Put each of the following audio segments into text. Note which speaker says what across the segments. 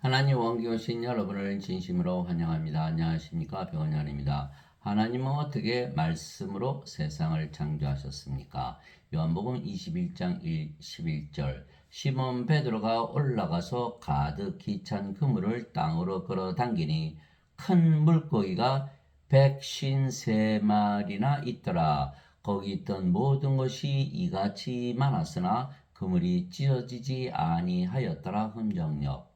Speaker 1: 하나님 원기 오신 여러분을 진심으로 환영합니다. 안녕하십니까? 병원장입니다. 하나님은 어떻게 말씀으로 세상을 창조하셨습니까? 요한복음 21장 11절 시몬 베드로가 올라가서 가득히 찬 그물을 땅으로 끌어당기니 큰 물고기가 153마리나 있더라. 거기 있던 모든 것이 이같이 많았으나 그물이 찢어지지 아니하였더라. 흠정역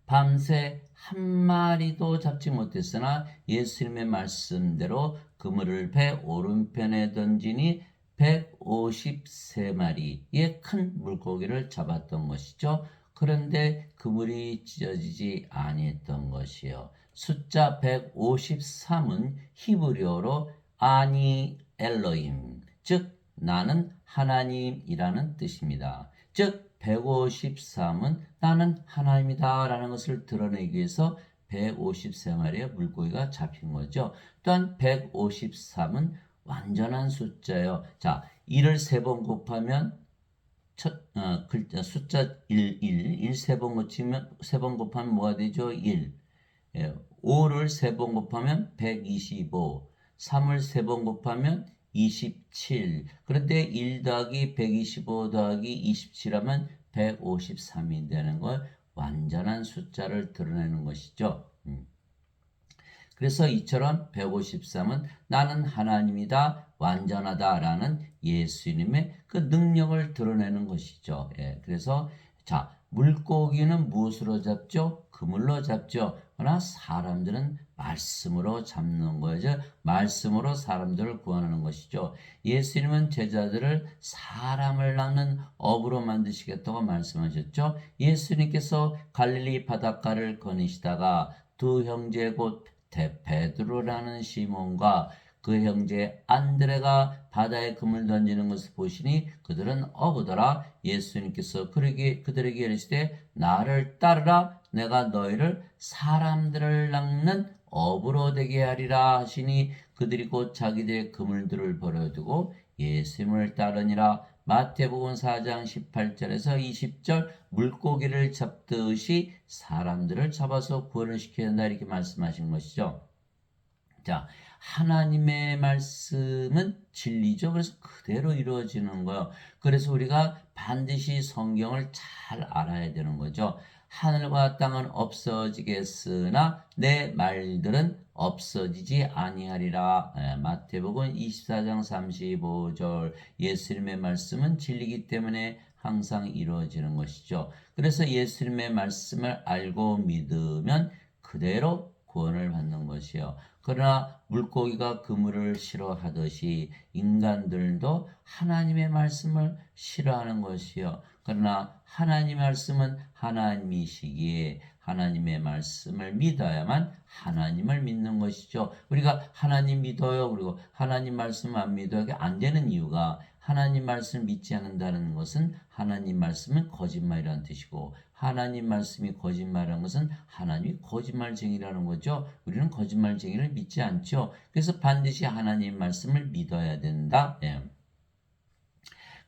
Speaker 1: 밤새 한 마리도 잡지 못했으나 예수님의 말씀대로 그물을 배 오른편에 던지니 153마리의 큰 물고기를 잡았던 것이죠. 그런데 그물이 찢어지지 아니했던 것이요. 숫자 153은 히브리어로 아니 엘로임, 즉 나는 하나님이라는 뜻입니다. 즉 153은 나는 하나님이다 라는 것을 드러내기 위해서 153마리의 물고기가 잡힌 거죠. 또한 153은 완전한 숫자예요. 자, 1을 3번 곱하면 숫자 1 3번 곱치면 3번 곱하면 뭐가 되죠? 1. 5를 3번 곱하면 125, 3을 3번 곱하면 27. 그런데 1 더하기 125 더하기 27 하면 153이 되는 걸 완전한 숫자를 드러내는 것이죠. 그래서 이처럼 153은 나는 하나님이다, 완전하다라는 예수님의 그 능력을 드러내는 것이죠. 그래서 자, 물고기는 무엇으로 잡죠? 그물로 잡죠. 그러나 사람들은 말씀으로 잡는 거죠. 말씀으로 사람들을 구원하는 것이죠. 예수님은 제자들을 사람을 낚는 어부로 만드시겠다고 말씀하셨죠. 예수님께서 갈릴리 바닷가를 거니시다가 두 형제 곧 베드로라는 시몬과 그 형제 안드레가 바다에 금을 던지는 것을 보시니 그들은 어부더라. 예수님께서 그들에게 이르시되 나를 따르라. 내가 너희를 사람들을 낚는 어부로 되게 하리라 하시니 그들이 곧 자기들의 그물들을 버려두고 예수님을 따르니라. 마태복음 4장 18절에서 20절 물고기를 잡듯이 사람들을 잡아서 구원을 시켜야 한다 이렇게 말씀하신 것이죠. 자, 하나님의 말씀은 진리죠. 그래서 그대로 이루어지는 거예요. 그래서 우리가 반드시 성경을 잘 알아야 되는 거죠. 하늘과 땅은 없어지겠으나 내 말들은 없어지지 아니하리라. 마태복음 24장 35절 예수님의 말씀은 진리이기 때문에 항상 이루어지는 것이죠. 그래서 예수님의 말씀을 알고 믿으면 그대로 구원을 받는 것이요. 그러나 물고기가 그물을 싫어하듯이 인간들도 하나님의 말씀을 싫어하는 것이요. 그러나 하나님의 말씀은 하나님이시기에 하나님의 말씀을 믿어야만 하나님을 믿는 것이죠. 우리가 하나님 믿어요. 그리고 하나님 말씀 안 믿어요. 안 되는 이유가 하나님 말씀을 믿지 않는다는 것은 하나님 말씀은 거짓말이라는 뜻이고 하나님 말씀이 거짓말이라는 것은 하나님이 거짓말쟁이라는 거죠. 우리는 거짓말쟁이를 믿지 않죠. 그래서 반드시 하나님 말씀을 믿어야 된다.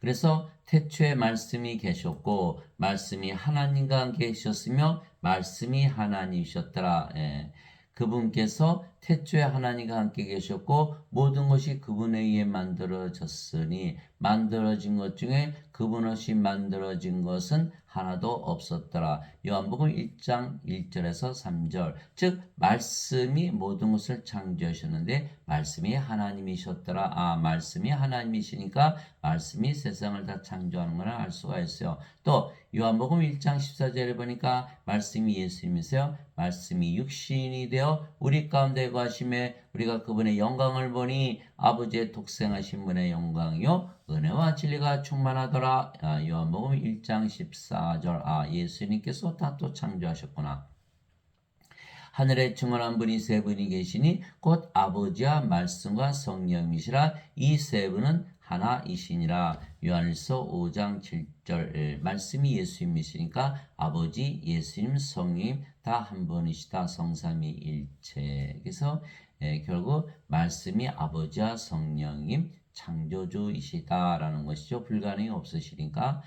Speaker 1: 그래서 태초에 말씀이 계셨고 말씀이 하나님과 함께 계셨으며 말씀이 하나님이셨더라. 그분께서 태초에 하나님과 함께 계셨고 모든 것이 그분에 의해 만들어졌으니 만들어진 것 중에 그분 없이 만들어진 것은 하나도 없었더라. 요한복음 1장 1절에서 3절. 즉 말씀이 모든 것을 창조하셨는데 말씀이 하나님이셨더라. 말씀이 하나님이시니까 말씀이 세상을 다 창조하는 것을 알 수가 있어요. 또 요한복음 1장 14절에 보니까 말씀이 예수님이세요. 말씀이 육신이 되어 우리 가운데 거하심에 우리가 그분의 영광을 보니 아버지의 독생하신 분의 영광이요 은혜와 진리가 충만하더라. 요한복음 1장 14절. 예수님께서 다 또 창조하셨구나. 하늘에 충만한 분이 세 분이 계시니 곧 아버지와 말씀과 성령이시라. 이 세 분은 하나이시니라. 요한일서 5장 7절 말씀이 예수님이시니까 아버지, 예수님, 성령 다 한 분이시다. 성삼위일체. 그래서 결국 말씀이 아버지와 성령님 창조주이시다라는 것이죠. 불가능이 없으시니까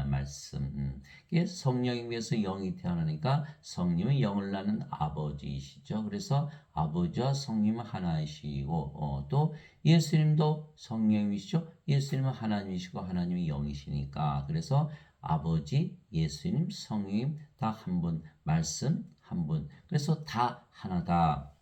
Speaker 1: 말씀. 이게 성령님께서 영이 태어나니까 성령은 영을 낳는 아버지이시죠. 그래서 아버지와 성령은 하나이시고 또 예수님도 성령이시죠. 예수님은 하나님이시고 하나님이 영이시니까 그래서 아버지, 예수님, 성령 다 한 분, 말씀 한 분. 그래서 다 하나다.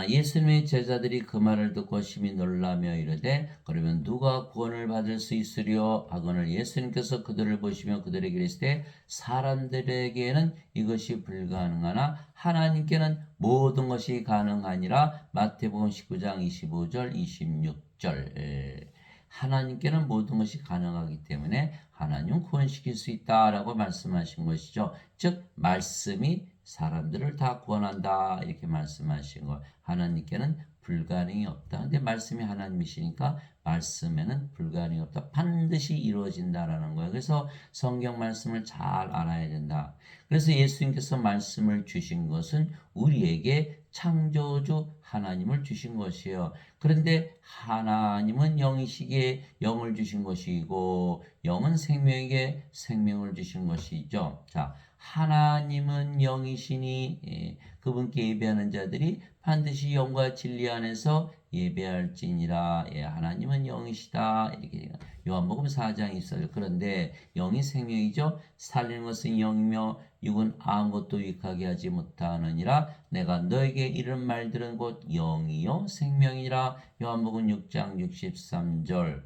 Speaker 1: 예수님의 제자들이 그 말을 듣고 심히 놀라며 이르되 그러면 누가 구원을 받을 수 있으리요 하거늘 예수님께서 그들을 보시며 그들에게 이르시되 사람들에게는 이것이 불가능하나 하나님께는 모든 것이 가능하니라. 마태복음 19장 25절 26절. 하나님께는 모든 것이 가능하기 때문에 하나님은 구원시킬 수 있다라고 말씀하신 것이죠. 즉 말씀이 사람들을 다 구원한다 이렇게 말씀하신 거. 하나님께는 불가능이 없다. 근데 말씀이 하나님이시니까 말씀에는 불가능이 없다. 반드시 이루어진다라는 거예요. 그래서 성경 말씀을 잘 알아야 된다. 그래서 예수님께서 말씀을 주신 것은 우리에게 창조주 하나님을 주신 것이에요. 그런데 하나님은 영이시기에 영을 주신 것이고 영은 생명에게 생명을 주신 것이죠. 자, 하나님은 영이시니 그분께 예배하는 자들이 반드시 영과 진리 안에서 예배할지니라. 하나님은 영이시다. 이렇게 요한복음 4장 24절. 그런데 영이 생명이죠. 살리는 것은 영이며 육은 아무것도 유익하게 하지 못하느니라. 내가 너에게 이런 말들은 곧 영이요 생명이라. 요한복음 6장 63절.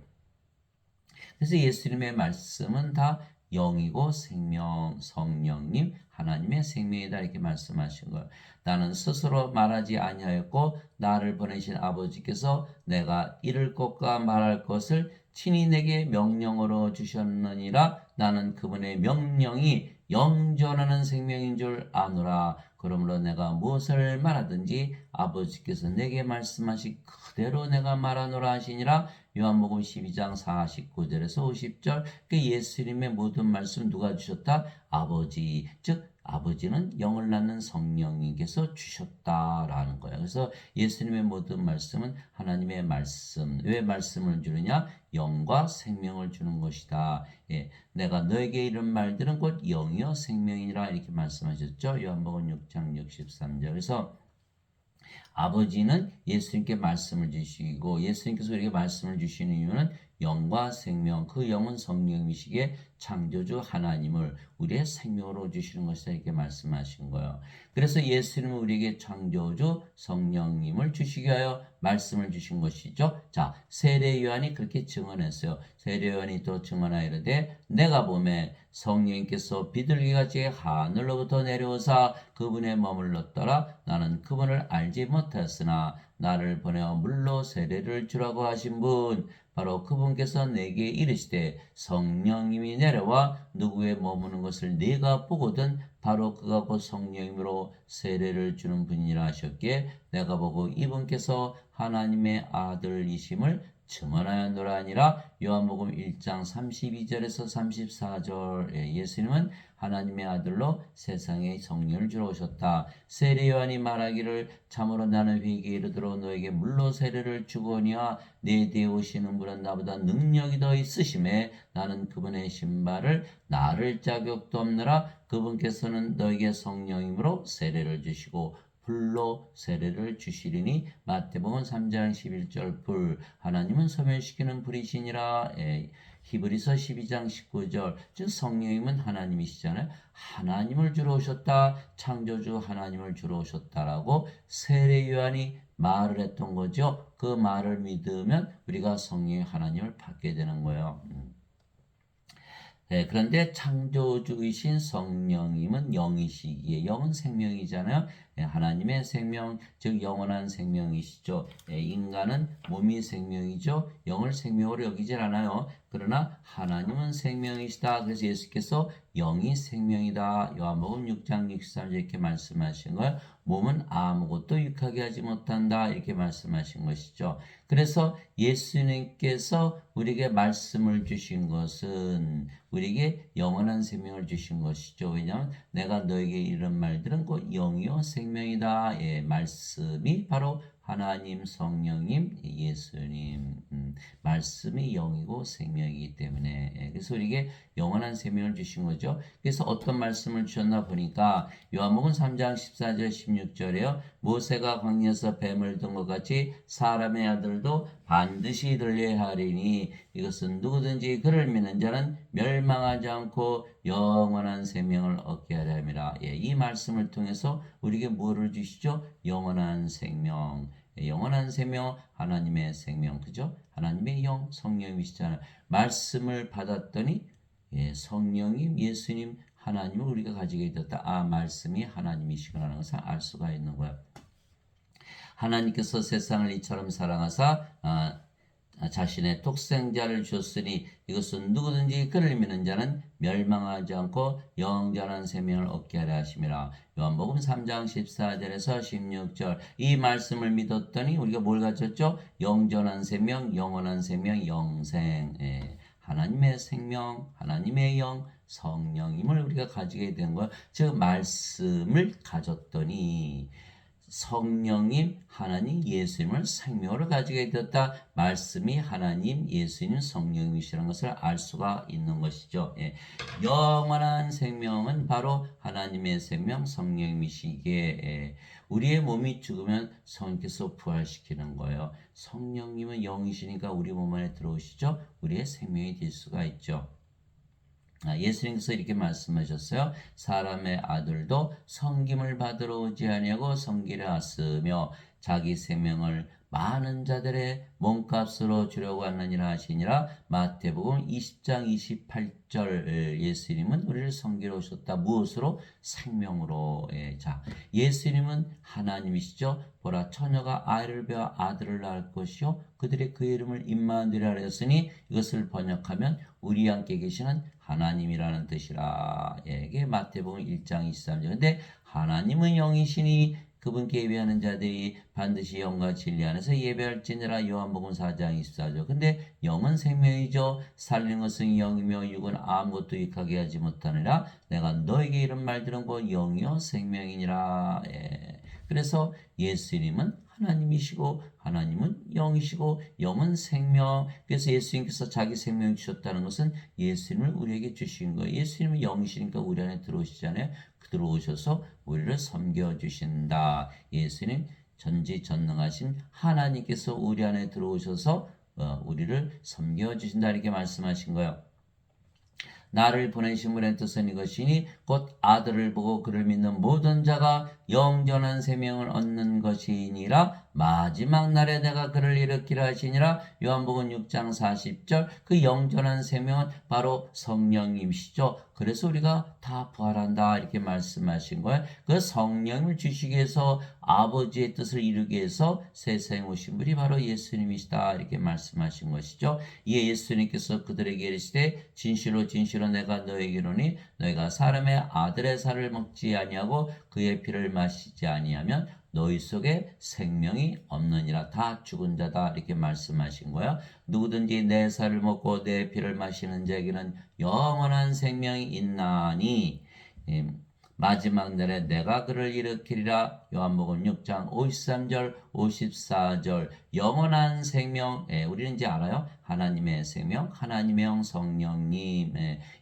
Speaker 1: 그래서 예수님의 말씀은 다 영이고 생명, 성령님, 하나님의 생명이다 이렇게 말씀하신 거예요. 나는 스스로 말하지 아니하였고 나를 보내신 아버지께서 내가 이를 것과 말할 것을 친히 내게 명령으로 주셨느니라. 나는 그분의 명령이 영존하는 생명인 줄 아노라. 그러므로 내가 무엇을 말하든지 아버지께서 내게 말씀하신 그대로 내가 말하노라 하시니라. 요한복음 12장 49절에서 50절. 예수님의 모든 말씀 누가 주셨다? 아버지. 즉 아버지는 영을 낳는 성령님께서 주셨다라는 거예요. 그래서 예수님의 모든 말씀은 하나님의 말씀. 왜 말씀을 주느냐? 영과 생명을 주는 것이다. 내가 너에게 이런 말들은 곧 영이요 생명이라 이렇게 말씀하셨죠. 요한복음 6장 63절. 그래서 아버지는 예수님께 말씀을 주시고 예수님께서 우리에게 말씀을 주시는 이유는 영과 생명, 그 영은 성령이시기에 창조주 하나님을 우리의 생명으로 주시는 것이다 이렇게 말씀하신 거예요. 그래서 예수님은 우리에게 창조주 성령님을 주시기 위하여 말씀을 주신 것이죠. 자, 세례 요한이 그렇게 증언했어요. 세례 요한이 또 증언하이르되 내가 보매 성령님께서 비둘기같이 하늘로부터 내려오사 그분에 머물렀더라. 나는 그분을 알지 못했으나 나를 보내어 물로 세례를 주라고 하신 분 바로 그분께서 내게 이르시되 성령님이 내려와 누구에 머무는 것을 네가 보거든 바로 그가 곧 성령님으로 세례를 주는 분이라 하셨기에 내가 보고 이분께서 하나님의 아들이심을 증언하였노라 하니라. 요한복음 1장 32절에서 34절. 예수님은 하나님의 아들로 세상에 성령을 주러 오셨다. 세례 요한이 말하기를 참으로 나는 회개에 이르도록 너에게 물로 세례를 주거니와 내 뒤에 오시는 분은 나보다 능력이 더 있으심에 나는 그분의 신발을 나를 자격도 없느라. 그분께서는 너에게 성령님으로 세례를 주시고 불로 세례를 주시리니. 마태복음 3장 11절. 불, 하나님은 소멸시키는 불이시니라. 히브리서 12장 19절. 즉 성령님은 하나님이시잖아요. 하나님을 주러 오셨다. 창조주 하나님을 주러 오셨다라고 세례 요한이 말을 했던 거죠. 그 말을 믿으면 우리가 성령의 하나님을 받게 되는 거예요. 그런데 창조주이신 성령님은 영이시기에 영은 생명이잖아요. 하나님의 생명, 즉 영원한 생명이시죠. 인간은 몸이 생명이죠. 영을 생명으로 여기질 않아요. 그러나 하나님은 생명이시다. 그래서 예수께서 영이 생명이다. 요한복음 6장 63절 이렇게 말씀하신 거예요. 몸은 아무것도 유익하게 하지 못한다. 이렇게 말씀하신 것이죠. 그래서 예수님께서 우리에게 말씀을 주신 것은 우리에게 영원한 생명을 주신 것이죠. 왜냐하면 내가 너에게 이런 말들은 곧 영이요 생명이다. 말씀이 바로 하나님, 성령님, 예수님. 말씀이 영이고 생명이기 때문에 그래서 우리에게 영원한 생명을 주신 거죠. 그래서 어떤 말씀을 주셨나 보니까 요한복음 3장 14절 16절에요. 모세가 광야에서 뱀을 든 것 같이 사람의 아들도 반드시 들려야 하리니 이것은 누구든지 그를 믿는 자는 멸망하지 않고 영원한 생명을 얻게 하려 함이라. 이 말씀을 통해서 우리에게 뭐를 주시죠? 영원한 생명. 영원한 생명, 하나님의 생명, 그죠? 하나님의 영, 성령이시잖아요. 말씀을 받았더니 성령님, 예수님, 하나님을 우리가 가지게 되었다. 말씀이 하나님이시구나라는 것을 알 수가 있는 거야. 하나님께서 세상을 이처럼 사랑하사 자신의 독생자를 주었으니 이것은 누구든지 그를 믿는 자는 멸망하지 않고 영원한 생명을 얻게 하려 하심이라. 요한복음 3장 14절에서 16절 이 말씀을 믿었더니 우리가 뭘 가졌죠? 영원한 생명, 영원한 생명, 영생. 하나님의 생명, 하나님의 영, 성령임을 우리가 가지게 된 거예요. 즉 말씀을 가졌더니 성령님, 하나님, 예수님을 생명으로 가지게 되었다. 말씀이 하나님, 예수님, 성령님이시라는 것을 알 수가 있는 것이죠. 영원한 생명은 바로 하나님의 생명, 성령님이시기에 우리의 몸이 죽으면 성령께서 부활시키는 거예요. 성령님은 영이시니까 우리 몸 안에 들어오시죠. 우리의 생명이 될 수가 있죠. 예수님께서 이렇게 말씀하셨어요. 사람의 아들도 섬김을 받으러 오지 아니하고 섬기려 왔으며 자기 생명을 많은 자들의 몸값으로 주려고 왔느니라 하시니라. 마태복음 20장 28절 예수님은 우리를 섬기러 오셨다. 무엇으로? 생명으로. 자, 예수님은 하나님이시죠. 보라 처녀가 아이를 배워 아들을 낳을 것이요 그들의 그 이름을 임마누엘이라 하였으니 이것을 번역하면 우리 함께 계시는 하나님이라는 뜻이라. 이게 마태복음 1장 23절. 근데 하나님은 영이시니 그분께 예배하는 자들이 반드시 영과 진리 안에서 예배할지니라. 요한복음 4장 24절. 근데 영은 생명이죠. 살리는 것은 영이며 육은 아무것도 익하게 하지 못하느라 내가 너에게 이런 말 들은 거 영이요 생명이니라. 그래서 예수님은 하나님이시고 하나님은 영이시고 영은 생명. 그래서 예수님께서 자기 생명을 주셨다는 것은 예수님을 우리에게 주신 거예요. 예수님은 영이시니까 우리 안에 들어오시잖아요. 들어오셔서 우리를 섬겨주신다. 예수님 전지전능하신 하나님께서 우리 안에 들어오셔서 우리를 섬겨주신다 이렇게 말씀하신 거예요. 나를 보내신 분의 뜻은 이것이니 곧 아들을 보고 그를 믿는 모든 자가 영원한 생명을 얻는 것이니라. 마지막 날에 내가 그를 일으키라 하시니라. 요한복음 6장 40절. 그 영원한 생명은 바로 성령님이시죠. 그래서 우리가 다 부활한다 이렇게 말씀하신 거예요. 그 성령을 주시기 위해서 아버지의 뜻을 이루기 위해서 세상에 오신 분이 바로 예수님이시다 이렇게 말씀하신 것이죠. 이에 예수님께서 그들에게 이르시되 진실로 진실로 내가 너에게 이르노니 너희가 사람의 아들의 살을 먹지 아니하고 그의 피를 마시지 아니하면 너희 속에 생명이 없느니라. 다 죽은 자다 이렇게 말씀하신 거예요. 누구든지 내 살을 먹고 내 피를 마시는 자에게는 영원한 생명이 있나니 마지막 날에 내가 그를 일으키리라. 요한복음 6장 53절 54절 영원한 생명. 우리는 이제 알아요. 하나님의 생명, 하나님의 영 성령님.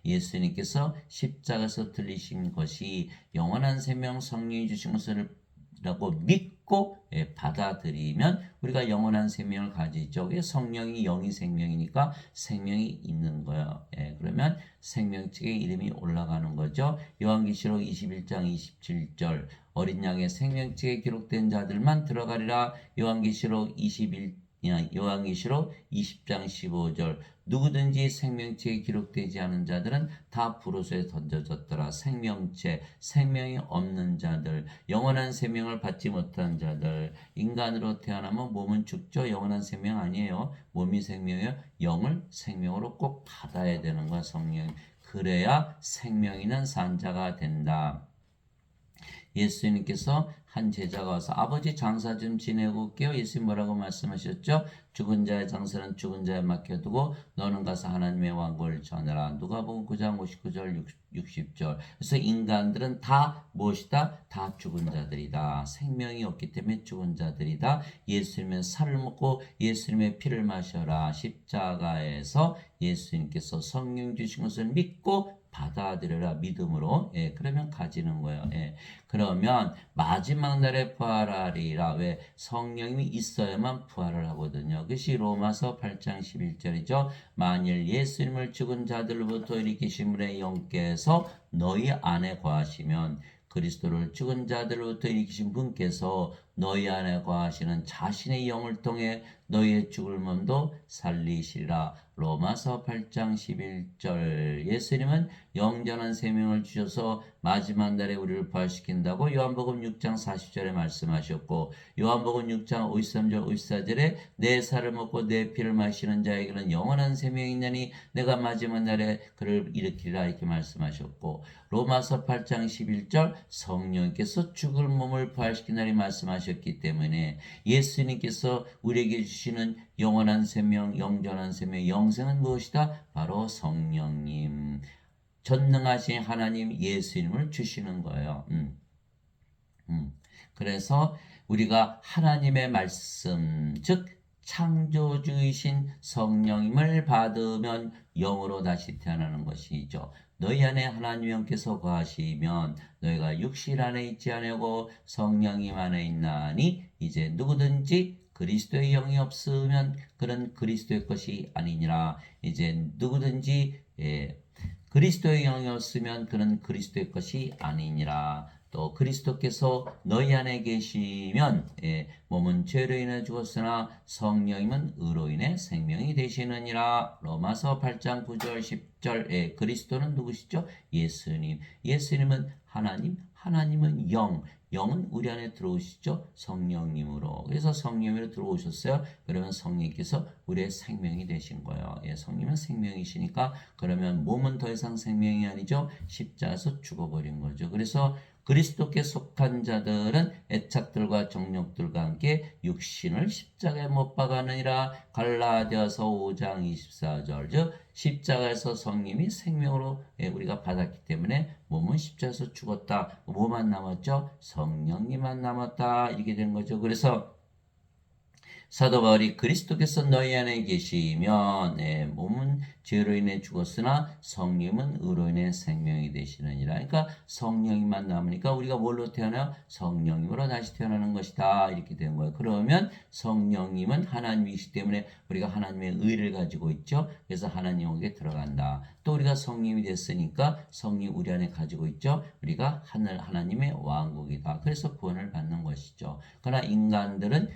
Speaker 1: 예수님께서 십자가에서 들리신 것이 영원한 생명 성령이 주신 것을 라고 믿고 받아들이면 우리가 영원한 생명을 가지죠. 성령이 영이 생명이니까 생명이 있는 거예요. 그러면 생명책에 이름이 올라가는 거죠. 요한계시록 21장 27절 어린 양의 생명책에 기록된 자들만 들어가리라. 요한계시록 20장 15절 누구든지 생명책에 기록되지 않은 자들은 다 불호소에 던져졌더라. 생명체, 생명이 없는 자들, 영원한 생명을 받지 못한 자들. 인간으로 태어나면 몸은 죽죠. 영원한 생명 아니에요. 몸이 생명이에요. 영을 생명으로 꼭 받아야 되는 거야. 성령. 그래야 생명 있는 산자가 된다. 예수님께서 한 제자가 와서 아버지 장사 좀 지내고 올게요. 예수님 뭐라고 말씀하셨죠? 죽은 자의 장사는 죽은 자에 맡겨두고 너는 가서 하나님의 왕국을 전하라. 누가복음 9장 59절 60절. 그래서 인간들은 다 무엇이다? 다 죽은 자들이다. 생명이 없기 때문에 죽은 자들이다. 예수님의 살을 먹고 예수님의 피를 마셔라. 십자가에서 예수님께서 성령 주신 것을 믿고 받아들여라. 믿음으로. 예, 그러면 가지는 거예요. 예. 그러면 마지막 날에 부활하리라. 왜? 성령이 있어야만 부활을 하거든요. 그것이 로마서 8장 11절이죠. 만일 예수님을 죽은 자들로부터 일으키신 분의 영께서 너희 안에 거하시면 그리스도를 죽은 자들로부터 일으키신 분께서 너희 안에 거하시는 자신의 영을 통해 너희의 죽을 몸도 살리시리라. 로마서 8장 11절. 예수님은 영전한 생명을 주셔서 마지막 날에 우리를 부활시킨다고 요한복음 6장 40절에 말씀하셨고, 요한복음 6장 53절 54절에 내 살을 먹고 내 피를 마시는 자에게는 영원한 생명이 있나니 내가 마지막 날에 그를 일으키리라 이렇게 말씀하셨고, 로마서 8장 11절 성령께서 죽을 몸을 부활시킨다니 말씀하셨기 때문에 예수님께서 우리에게 주시는 영원한 생명, 영전한 생명, 영생은 무엇이다? 바로 성령님, 전능하신 하나님 예수님을 주시는 거예요. 그래서 우리가 하나님의 말씀, 즉 창조주이신 성령님을 받으면 영으로 다시 태어나는 것이죠. 너희 안에 하나님 영께서 거하시면 너희가 육신 안에 있지 아니하고 성령님 안에 있나니 이제 누구든지 그리스도의 영이 없으면 그런 그리스도의 것이 아니니라. 이제 누구든지 그리스도의 영이 없으면 그는 그리스도의 것이 아니니라. 또 그리스도께서 너희 안에 계시면 몸은 죄로 인해 죽었으나 성령님은 의로 인해 생명이 되시느니라. 로마서 8장 9절 10절. 그리스도는 누구시죠? 예수님. 예수님은 하나님, 하나님은 영, 영은 우리 안에 들어오시죠? 성령님으로. 그래서 성령으로 들어오셨어요. 그러면 성령께서 우리의 생명이 되신 거예요. 성령은 생명이시니까 그러면 몸은 더 이상 생명이 아니죠. 십자가에서 죽어버린 거죠. 그래서 그리스도께 속한 자들은 애착들과 정욕들과 함께 육신을 십자가에 못 박아느니라. 갈라디아서 5장 24절. 즉 십자가에서 성령이 생명으로 우리가 받았기 때문에 몸은 십자가에서 죽었다. 뭐만 남았죠? 성령님만 남았다. 이렇게 된 거죠. 그래서 사도 바울이 그리스도께서 너희 안에 계시면 몸은 죄로 인해 죽었으나 성령은 의로 인해 생명이 되시느니라. 그러니까 성령님만 남으니까 우리가 뭘로 태어나요? 성령님으로 다시 태어나는 것이다. 이렇게 된 거예요. 그러면 성령님은 하나님이시기 때문에 우리가 하나님의 의를 가지고 있죠. 그래서 하나님에게 들어간다. 또 우리가 성령이 됐으니까 성령 우리 안에 가지고 있죠. 우리가 하나님의 왕국이다. 그래서 구원을 받는 것이죠. 그러나 인간들은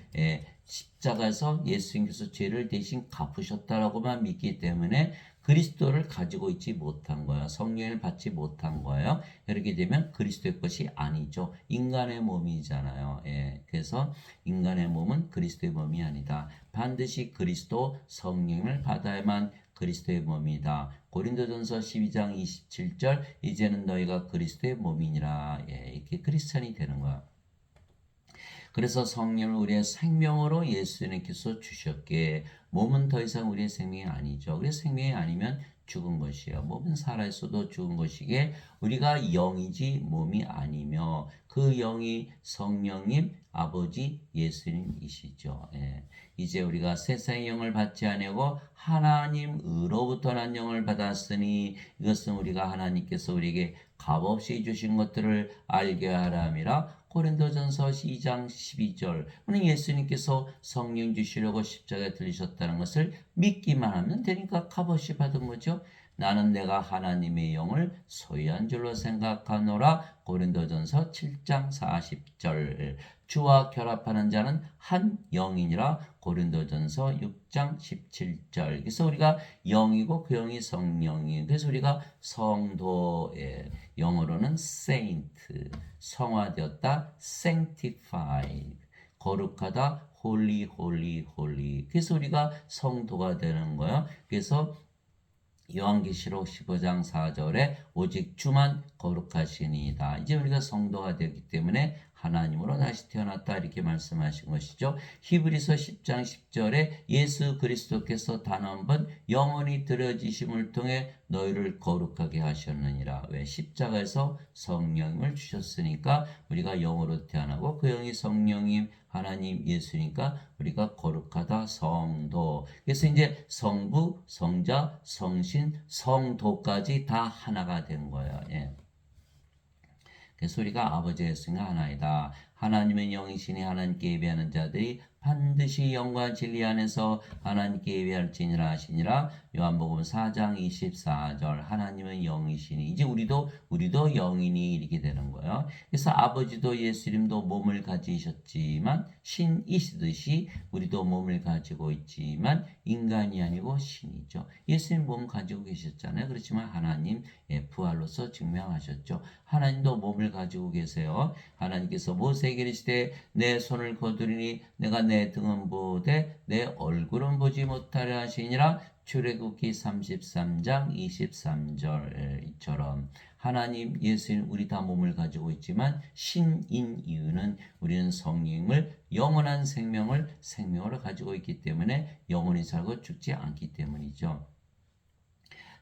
Speaker 1: 십자가에서 예수님께서 죄를 대신 갚으셨다라고만 믿기 때문에 그리스도를 가지고 있지 못한 거예요. 성령을 받지 못한 거예요. 이렇게 되면 그리스도의 것이 아니죠. 인간의 몸이잖아요. 그래서 인간의 몸은 그리스도의 몸이 아니다. 반드시 그리스도 성령을 받아야만 그리스도의 몸이다. 고린도전서 12장 27절 이제는 너희가 그리스도의 몸이니라. 이렇게 크리스찬이 되는 거야. 그래서 성령을 우리의 생명으로 예수님께서 주셨기에 몸은 더 이상 우리의 생명이 아니죠. 그래서 생명이 아니면 죽은 것이에요. 몸은 살아있어도 죽은 것이기에 우리가 영이지 몸이 아니며 그 영이 성령님 아버지 예수님이시죠. 이제 우리가 세상의 영을 받지 아니하고 하나님으로부터 난 영을 받았으니 이것은 우리가 하나님께서 우리에게 값없이 주신 것들을 알게 하라 함이라. 고린도전서 2장 12절. 오늘 예수님께서 성령 주시려고 십자가에 들리셨다는 것을 믿기만 하면 되니까 값없이 받은 거죠. 나는 내가 하나님의 영을 소유한 줄로 생각하노라. 고린도전서 7장 40절. 주와 결합하는 자는 한 영이니라. 고린도전서 6장 17절. 그래서 우리가 영이고 그 영이 성령이. 그래서 우리가 성도의 영어로는 saint, 성화되었다, sanctified, 거룩하다, holy, holy, holy. 그래서 우리가 성도가 되는 거예요. 그래서 요한계시록 15장 4절에 오직 주만 거룩하시니이다. 이제 우리가 성도가 되었기 때문에 하나님으로 다시 태어났다 이렇게 말씀하신 것이죠. 히브리서 10장 10절에 예수 그리스도께서 단 한 번 영원히 드려지심을 통해 너희를 거룩하게 하셨느니라. 왜? 십자가에서 성령을 주셨으니까 우리가 영으로 태어나고 그 영이 성령님 하나님 예수니까 우리가 거룩하다 성도. 그래서 이제 성부, 성자, 성신, 성도까지 다 하나가 된 거예요. 예. 그래서 우리가 아버지 예수가 하나이다. 하나님은 영이시니 하나님께 예배하는 자들이 반드시 영과 진리 안에서 하나님께 예배할지니라 하시니라. 요한복음 4장 24절. 하나님은 영이시니 이제 우리도 영이니 이렇게 되는 거예요. 그래서 아버지도 예수님도 몸을 가지셨지만 신이시듯이 우리도 몸을 가지고 있지만 인간이 아니고 신이죠. 예수님 몸 가지고 계셨잖아요. 그렇지만 하나님 부활로서 증명하셨죠. 하나님도 몸을 가지고 계세요. 하나님께서 모세에게 이르시되 내 손을 거두리니 내가 내 등은 보되 내 얼굴은 보지 못하려 하시니라. 출애굽기 33장 23절처럼 하나님 예수님 우리 다 몸을 가지고 있지만 신인 이유는 우리는 성령을 영원한 생명으로 가지고 있기 때문에 영원히 살고 죽지 않기 때문이죠.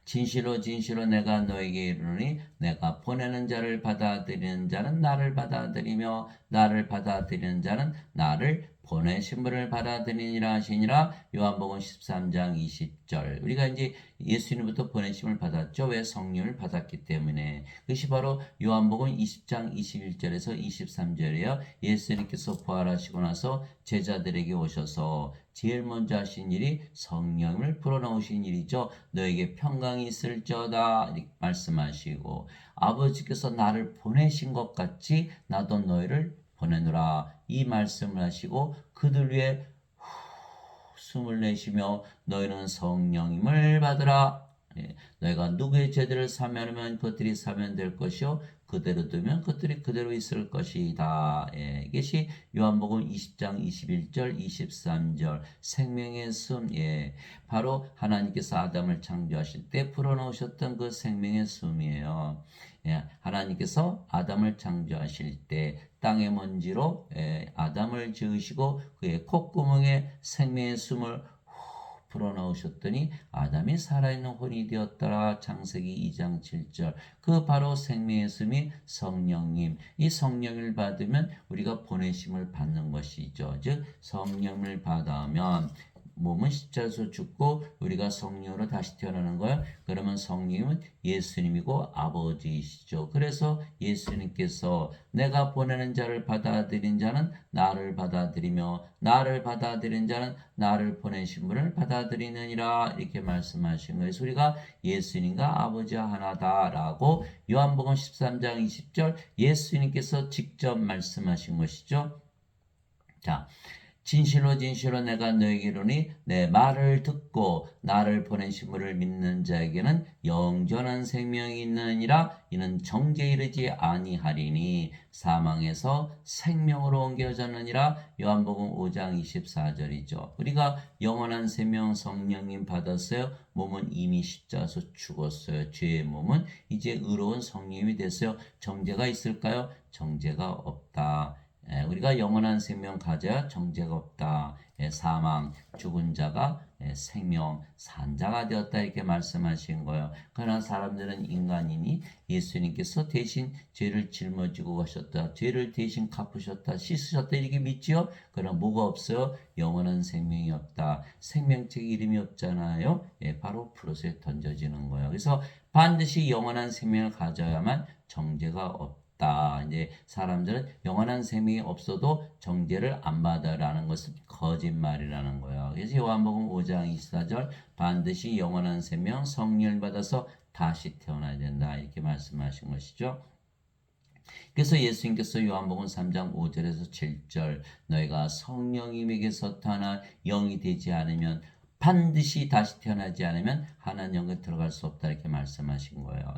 Speaker 1: 진실로 진실로 내가 너에게 이르노니 내가 보내는 자를 받아들이는 자는 나를 받아들이며 나를 받아들이는 자는 나를 보내신 분을 받아들이니라 하시니라. 요한복음 13장 20절. 우리가 이제 예수님부터 보내심을 받았죠. 왜? 성령을 받았기 때문에. 그것이 바로 요한복음 20장 21절에서 23절이에요. 예수님께서 부활하시고 나서 제자들에게 오셔서 제일 먼저 하신 일이 성령을 불어넣으신 일이죠. 너에게 평강이 있을지어다 이렇게 말씀하시고 아버지께서 나를 보내신 것 같이 나도 너희를 보내노라 이 말씀을 하시고 그들 위에 숨을 내쉬며 너희는 성령임을 받으라. 너희가 누구의 죄들을 사면하면 그들이 사면될 것이요 그대로 두면 그들이 그대로 있을 것이다. 이것이 요한복음 20장 21절 23절 생명의 숨. 바로 하나님께서 아담을 창조하실 때 불어넣으셨던 그 생명의 숨이에요. 하나님께서 아담을 창조하실 때 땅의 먼지로 아담을 지으시고 그의 콧구멍에 생명의 숨을 불어넣으셨더니 아담이 살아있는 혼이 되었더라. 창세기 2장 7절. 그 바로 생명의 숨이 성령님. 이 성령을 받으면 우리가 보내심을 받는 것이죠. 즉 성령을 받으면 몸은 십자가에서 죽고 우리가 성령으로 다시 태어나는 거예요. 그러면 성령은 예수님이고 아버지이시죠. 그래서 예수님께서 내가 보내는 자를 받아들인 자는 나를 받아들이며 나를 받아들인 자는 나를 보내신 분을 받아들이느니라 이렇게 말씀하신 거예요. 그래서 우리가 예수님과 아버지와 하나다라고 요한복음 13장 20절 예수님께서 직접 말씀하신 것이죠. 자, 진실로 진실로 내가 너에게 이르노니 내 말을 듣고 나를 보내신 분을 믿는 자에게는 영존한 생명이 있느니라. 이는 정죄에 이르지 아니하리니 사망에서 생명으로 옮겨졌느니라. 요한복음 5장 24절이죠. 우리가 영원한 생명 성령님 받았어요. 몸은 이미 십자가에서 죽었어요. 죄의 몸은 이제 의로운 성령이 됐어요. 정죄가 있을까요? 정죄가 없다. 우리가 영원한 생명 가져야 정죄가 없다. 사망, 죽은 자가 생명, 산 자가 되었다 이렇게 말씀하신 거예요. 그러나 사람들은 인간이니 예수님께서 대신 죄를 짊어지고 가셨다. 죄를 대신 갚으셨다. 씻으셨다 이렇게 믿지요. 그러나 뭐가 없어요? 영원한 생명이 없다. 생명책 이름이 없잖아요. 바로 프로스에 던져지는 거예요. 그래서 반드시 영원한 생명을 가져야만 정죄가 없다. 이제 사람들은 영원한 생명이 없어도 정죄를 안 받아라는 것은 거짓말이라는 거예요. 그래서 요한복음 5장 24절 반드시 영원한 생명 성령을 받아서 다시 태어나야 된다 이렇게 말씀하신 것이죠. 그래서 예수님께서 요한복음 3장 5절에서 7절 너희가 성령님에게서 태어나 영이 되지 않으면 반드시 다시 태어나지 않으면 하나님 영에 들어갈 수 없다 이렇게 말씀하신 거예요.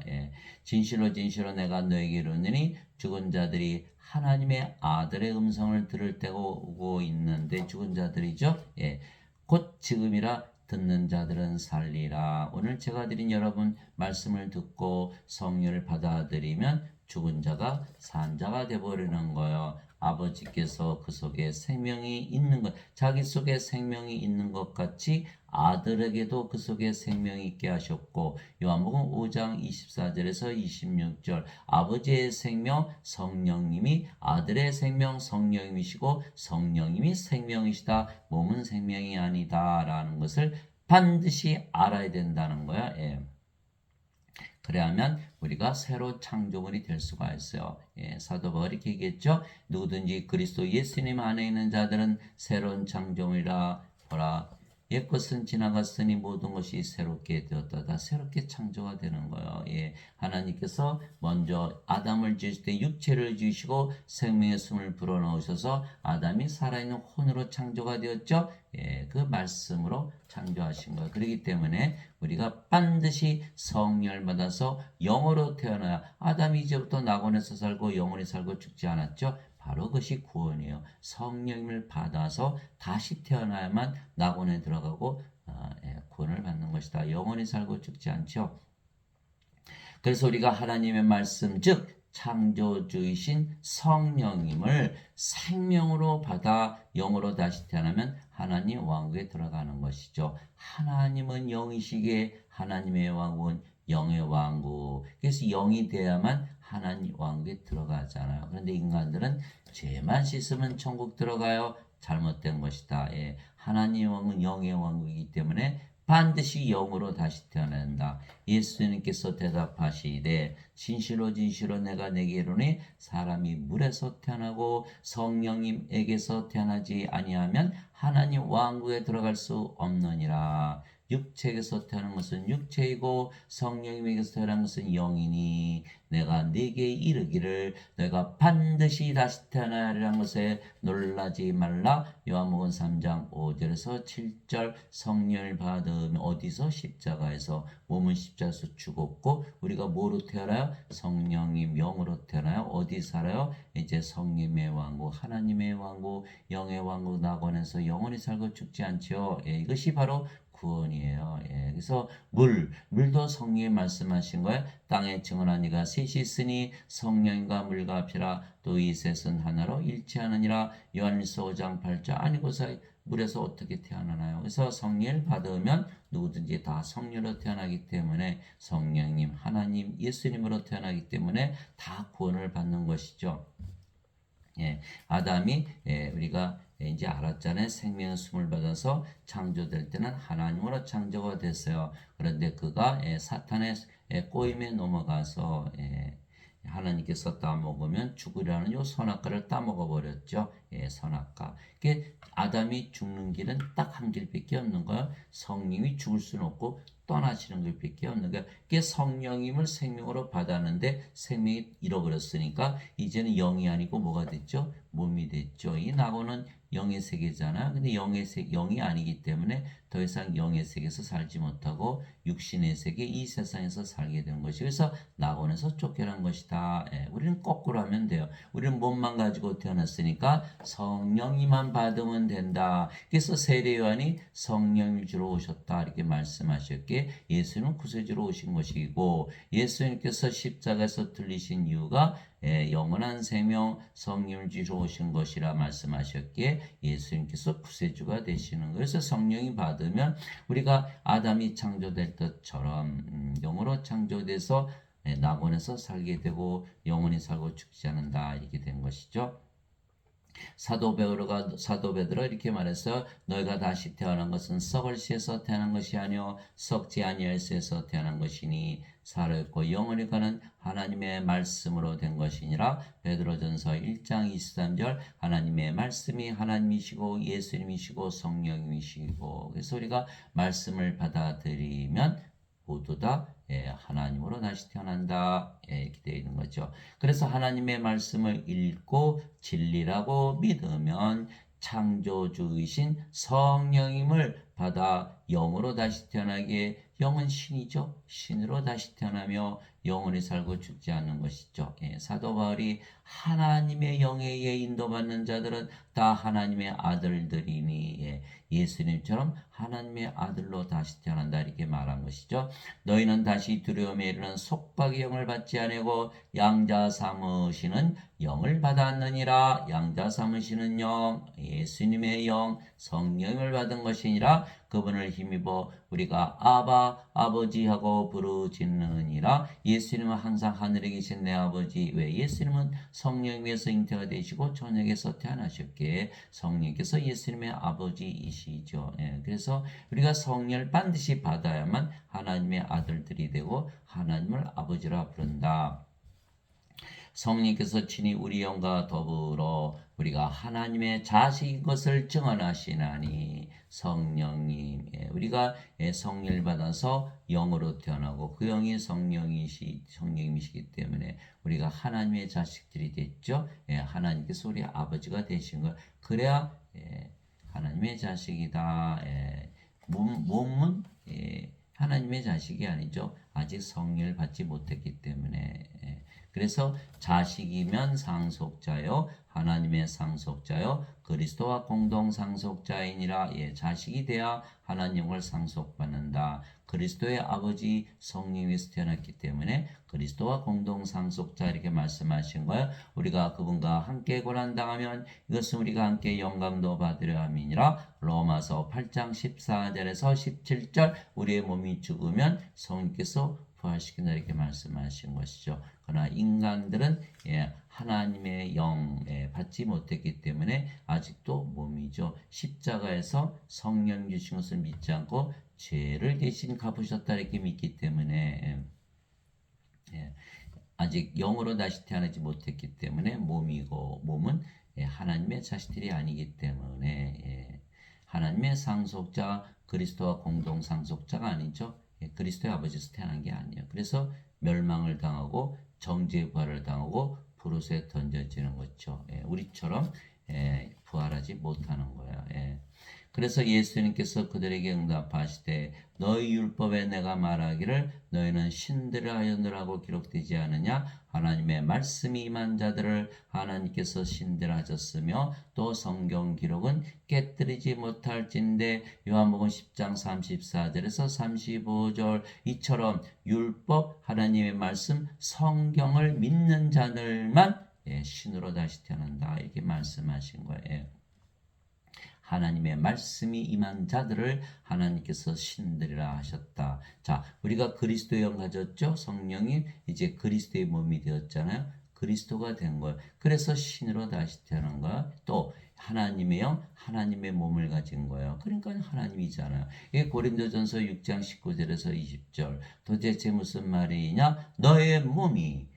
Speaker 1: 진실로 진실로 내가 너에게 이르노니 죽은 자들이 하나님의 아들의 음성을 들을 때가 오고 있는데 죽은 자들이죠. 곧 지금이라 듣는 자들은 살리라. 오늘 제가 드린 여러분 말씀을 듣고 성령을 받아들이면 죽은 자가 산 자가 되어버리는 거예요. 아버지께서 그 속에 생명이 있는 것, 자기 속에 생명이 있는 것 같이 아들에게도 그 속에 생명이 있게 하셨고, 요한복음 5장 24절에서 26절, 아버지의 생명 성령님이 아들의 생명 성령님이시고 성령님이 생명이시다. 몸은 생명이 아니다 라는 것을 반드시 알아야 된다는 거야. 예. 그래야만 우리가 새로 창조물이 될 수가 있어요. 예, 사도 바울이 이렇게 얘기했죠. 누구든지 그리스도 예수님 안에 있는 자들은 새로운 창조물이라. 보라, 옛것은 지나갔으니 모든 것이 새롭게 되었다. 다 새롭게 창조가 되는 거예요. 예, 하나님께서 먼저 아담을 지으실 때 육체를 지으시고 생명의 숨을 불어넣으셔서 아담이 살아있는 혼으로 창조가 되었죠. 예, 그 말씀으로 창조하신 거예요. 그렇기 때문에 우리가 반드시 성령을 받아서 영으로 태어나야, 아담이 이제부터 낙원에서 살고 영원히 살고 죽지 않았죠. 바로 그것이 구원이에요. 성령을 받아서 다시 태어나야만 낙원에 들어가고 구원을 받는 것이다. 영원히 살고 죽지 않죠. 그래서 우리가 하나님의 말씀, 즉 창조주이신 성령님을 생명으로 받아 영으로 다시 태어나면 하나님 왕국에 들어가는 것이죠. 하나님은 영이시기에 하나님의 왕국은 영의 왕국. 그래서 영이 돼야만 하나님 왕국에 들어가잖아요. 그런데 인간들은 죄만 씻으면 천국 들어가요. 잘못된 것이다. 예. 하나님 왕은 영의 왕국이기 때문에 반드시 영으로 다시 태어난다. 예수님께서 대답하시되 진실로 진실로 내가 내게 이르노니 사람이 물에서 태어나고 성령님에게서 태어나지 아니하면 하나님 왕국에 들어갈 수 없느니라. 육체에게서 태어난 것은 육체이고 성령님에게서 태어난 것은 영이니 내가 네게 이르기를 내가 반드시 다시 태어나야 하리라는 것에 놀라지 말라. 요한복음 3장 5절에서 7절, 성령을 받으면 어디서? 십자가에서. 몸은 십자가에서 죽었고 우리가 뭐로 태어나요? 성령님 영으로 태어나요. 어디 살아요? 이제 성령의 왕국, 하나님의 왕국, 영의 왕국 낙원에서 영원히 살고 죽지 않죠. 예, 이것이 바로 구원이에요. 예, 그래서 물도 성령이 말씀하신 거예요. 땅에 증언한 이가 셋이 있으니 성령과 물과 피라. 또 이 셋은 하나로 일치하느니라. 요한일서 5장 8절. 아니고서 물에서 어떻게 태어나나요? 그래서 성령을 받으면 누구든지 다 성령으로 태어나기 때문에, 성령님, 하나님, 예수님으로 태어나기 때문에 다 구원을 받는 것이죠. 예, 아담이 우리가 이제 알았잖아요. 생명의 숨을 받아서 창조될 때는 하나님으로 창조가 됐어요. 그런데 그가 사탄의 꼬임에 넘어가서 하나님께서 따먹으면 죽으라는 요 선악과를 따먹어 버렸죠. 예, 선악과. 아담이 죽는 길은 딱 한 길밖에 없는 거야. 성령이 죽을 수는 없고 떠나시는 길밖에 없는 거야. 성령님을 생명으로 받았는데 생명이 잃어버렸으니까 이제는 영이 아니고 뭐가 됐죠? 몸이 됐죠. 이 낙원은 영의 세계잖아. 근데 영이 아니기 때문에 더 이상 영의 세계에서 살지 못하고 육신의 세계, 이 세상에서 살게 된 것이, 그래서 낙원에서 쫓겨난 것이다. 우리는 거꾸로 하면 돼요. 우리는 몸만 가지고 태어났으니까 성령님만 받으면 된다. 그래서 세례 요한이 성령을 주러 오셨다 이렇게 말씀하셨기에 예수는 구세주로 오신 것이고, 예수님께서 십자가에서 들리신 이유가 영원한 생명 성령을 주러 오신 것이라 말씀하셨기에 예수님께서 구세주가 되시는 거예요. 그래서 성령이 받으면 우리가 아담이 창조될 것처럼 영으로 창조돼서 낙원에서 살게 되고 영원히 살고 죽지 않는다 이렇게 된 것이죠. 사도 베드로가 이렇게 말했어요. 너희가 다시 태어난 것은 썩을 씨에서 태어난 것이 아니요 썩지 아니할 씨에서 태어난 것이니 살아있고 영원히 가는 하나님의 말씀으로 된 것이니라. 베드로전서 1장 23절. 하나님의 말씀이 하나님이시고 예수님이시고 성령님이시고, 그래서 우리가 말씀을 받아들이면 모두 다 하나님으로 다시 태어난다 이렇게 되어 있는 거죠. 그래서 하나님의 말씀을 읽고 진리라고 믿으면 창조주이신 성령님을 받아 영으로 다시 태어나기에 영은 신이죠. 신으로 다시 태어나며 영원히 살고 죽지 않는 것이죠. 사도 바울이 하나님의 영에 의해 인도받는 자들은 다 하나님의 아들들이니 예수님처럼 하나님의 아들로 다시 태어난다 이렇게 말한 것이죠. 너희는 다시 두려움에 이르는 속박의 영을 받지 아니하고 양자 삼으시는 영을 받았느니라. 양자 삼으시는 영, 예수님의 영, 성령을 받은 것이니라. 그분을 힘입어 우리가 아바 아버지하고 부르짖느니라. 예수님은 항상 하늘에 계신 내 아버지. 왜? 예수님은 성령 위에서 잉태가 되시고 저녁에서 태어나셨기에 성령께서 예수님의 아버지이시죠. 그래서 우리가 성령을 반드시 받아야만 하나님의 아들들이 되고 하나님을 아버지라 부른다. 성령께서 친히 우리 영과 더불어 우리가 하나님의 자식인 것을 증언하시나니. 성령님, 우리가 성령을 받아서 영으로 태어나고 그 영이 성령님이시기 때문에 우리가 하나님의 자식들이 됐죠. 하나님께서 우리 아버지가 되신 것. 그래야 하나님의 자식이다. 몸은 하나님의 자식이 아니죠. 아직 성령을 받지 못했기 때문에. 그래서 자식이면 상속자요, 하나님의 상속자요, 그리스도와 공동 상속자이니라. 자식이 돼야 하나님을 상속받는다. 그리스도의 아버지 성령에서 태어났기 때문에 그리스도와 공동 상속자 이렇게 말씀하신 거예요. 우리가 그분과 함께 고난당하면 이것은 우리가 함께 영광도 받으려 함이니라. 로마서 8장 14절에서 17절 우리의 몸이 죽으면 성령께서 부활시킨다 이렇게 말씀하신 것이죠. 그러나 인간들은 하나님의 영 받지 못했기 때문에 아직도 몸이죠. 십자가에서 성령 주신 것을 믿지 않고 죄를 대신 갚으셨다 이렇게 믿기 때문에 아직 영으로 다시 태어나지 못했기 때문에 몸이고, 몸은 하나님의 자식들이 아니기 때문에 하나님의 상속자 그리스도와 공동 상속자가 아니죠. 그리스도의 아버지에서 태어난 게 아니에요. 그래서 멸망을 당하고 정죄의 부활을 당하고 불옷에 던져지는 거죠. 우리처럼 부활하지 못하는 거예요. 그래서 예수님께서 그들에게 응답하시되 너희 율법에 내가 말하기를 너희는 신들을 하였느라고 기록되지 않으냐. 하나님의 말씀이 임한 자들을 하나님께서 신들하셨으며 또 성경 기록은 깨뜨리지 못할진대. 요한복음 10장 34절에서 35절 이처럼 율법, 하나님의 말씀, 성경을 믿는 자들만 신으로 다시 태어난다 이렇게 말씀하신 거예요. 하나님의 말씀이 임한 자들을 하나님께서 신들이라 하셨다. 자, 우리가 그리스도의 영 가졌죠? 성령이 이제 그리스도의 몸이 되었잖아요. 그리스도가 된 거예요. 그래서 신으로 다시 태어난 거야. 또 하나님의 영, 하나님의 몸을 가진 거예요. 그러니까 하나님이잖아요. 이게 고린도전서 6장 19절에서 20절. 도대체 무슨 말이냐? 너의 몸이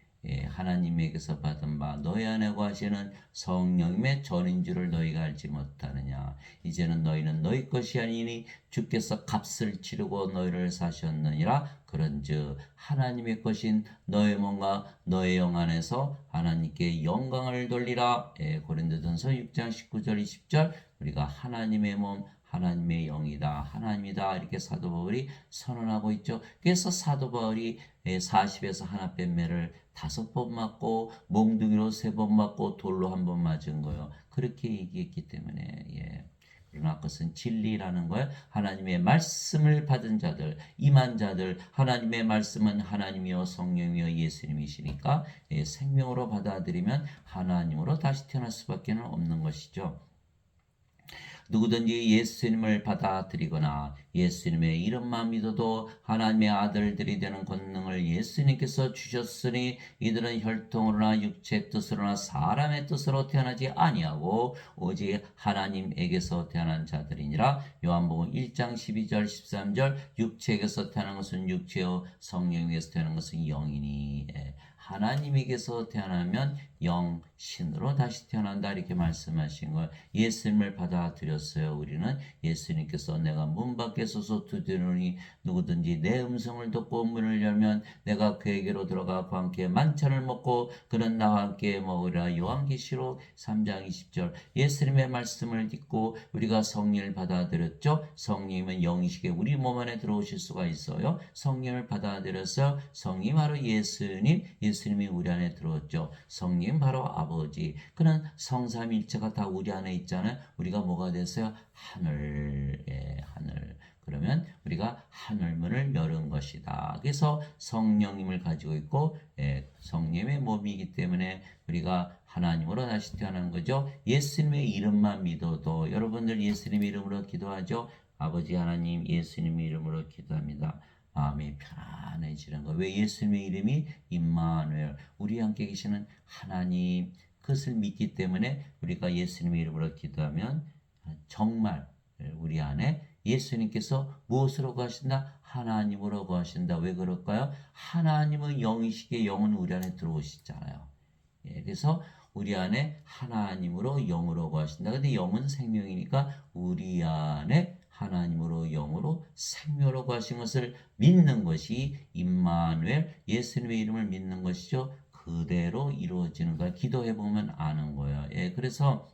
Speaker 1: 하나님에게서 받은 바 너희 안에 거하시는 성령님의 전인 줄을 너희가 알지 못하느냐. 이제는 너희는 너희 것이 아니니 주께서 값을 치르고 너희를 사셨느니라. 그런즉 하나님의 것인 너의 몸과 너의 영 안에서 하나님께 영광을 돌리라. 고린도전서 6장 19절 20절 우리가 하나님의 몸 하나님의 영이다. 하나님이다. 이렇게 사도 바울이 선언하고 있죠. 그래서 사도 바울이 40에서 하나 뺀 매를 5번 맞고 몽둥이로 3번 맞고 돌로 1번 맞은 거예요. 그렇게 얘기했기 때문에 그러나 그것은 진리라는 거예요. 하나님의 말씀을 받은 자들, 임한 자들, 하나님의 말씀은 하나님이요 성령이요 예수님이시니까 생명으로 받아들이면 하나님으로 다시 태어날 수밖에 없는 것이죠. 누구든지 예수님을 받아들이거나 예수님의 이름만 믿어도 하나님의 아들들이 되는 권능을 예수님께서 주셨으니 이들은 혈통으로나 육체의 뜻으로나 사람의 뜻으로 태어나지 아니하고 오직 하나님에게서 태어난 자들이니라. 요한복음 1장 12절 13절 육체에게서 태어난 것은 육체요 성령에게서 태어난 것은 영이니. 하나님에게서 태어나면 영신으로 다시 태어난다 이렇게 말씀하신 거예요. 예수님을 받아들였어요. 우리는 예수님께서 내가 문 밖에 서서 두드리니 누구든지 내 음성을 듣고 문을 열면 내가 그에게로 들어가 그와 함께 만찬을 먹고 그는 나와 함께 먹으라. 요한계시록 3장 20절. 예수님의 말씀을 듣고 우리가 성령을 받아들였죠. 성령님은 영이시게 우리 몸 안에 들어오실 수가 있어요. 성령을 받아들여서 성령 바로 예수님이 우리 안에 들어왔죠. 성령 바로 아버지. 그는 성삼일체가 다 우리 안에 있잖아요. 우리가 뭐가 됐어요? 하늘. 하늘. 그러면 우리가 하늘문을 열은 것이다. 그래서 성령님을 가지고 있고 성령의 몸이기 때문에 우리가 하나님으로 다시 태어난 거죠. 예수님의 이름만 믿어도 여러분들 예수님의 이름으로 기도하죠. 아버지 하나님 예수님의 이름으로 기도합니다. 마음이 편안해지는 거. 왜? 예수님의 이름이 임마누엘, 우리 함께 계시는 하나님, 그것을 믿기 때문에 우리가 예수님의 이름으로 기도하면 정말 우리 안에 예수님께서 무엇으로 거하신다? 하나님으로 거하신다. 왜 그럴까요? 하나님은 영이시기에 영은 우리 안에 들어오시잖아요. 그래서 우리 안에 하나님으로 영으로 거하신다. 근데 영은 생명이니까 우리 안에 하나님으로 영으로 생명으로 거하신 것을 믿는 것이 임마누엘, 예수님의 이름을 믿는 것이죠. 그대로 이루어지는 거야. 기도해 보면 아는 거예요. 그래서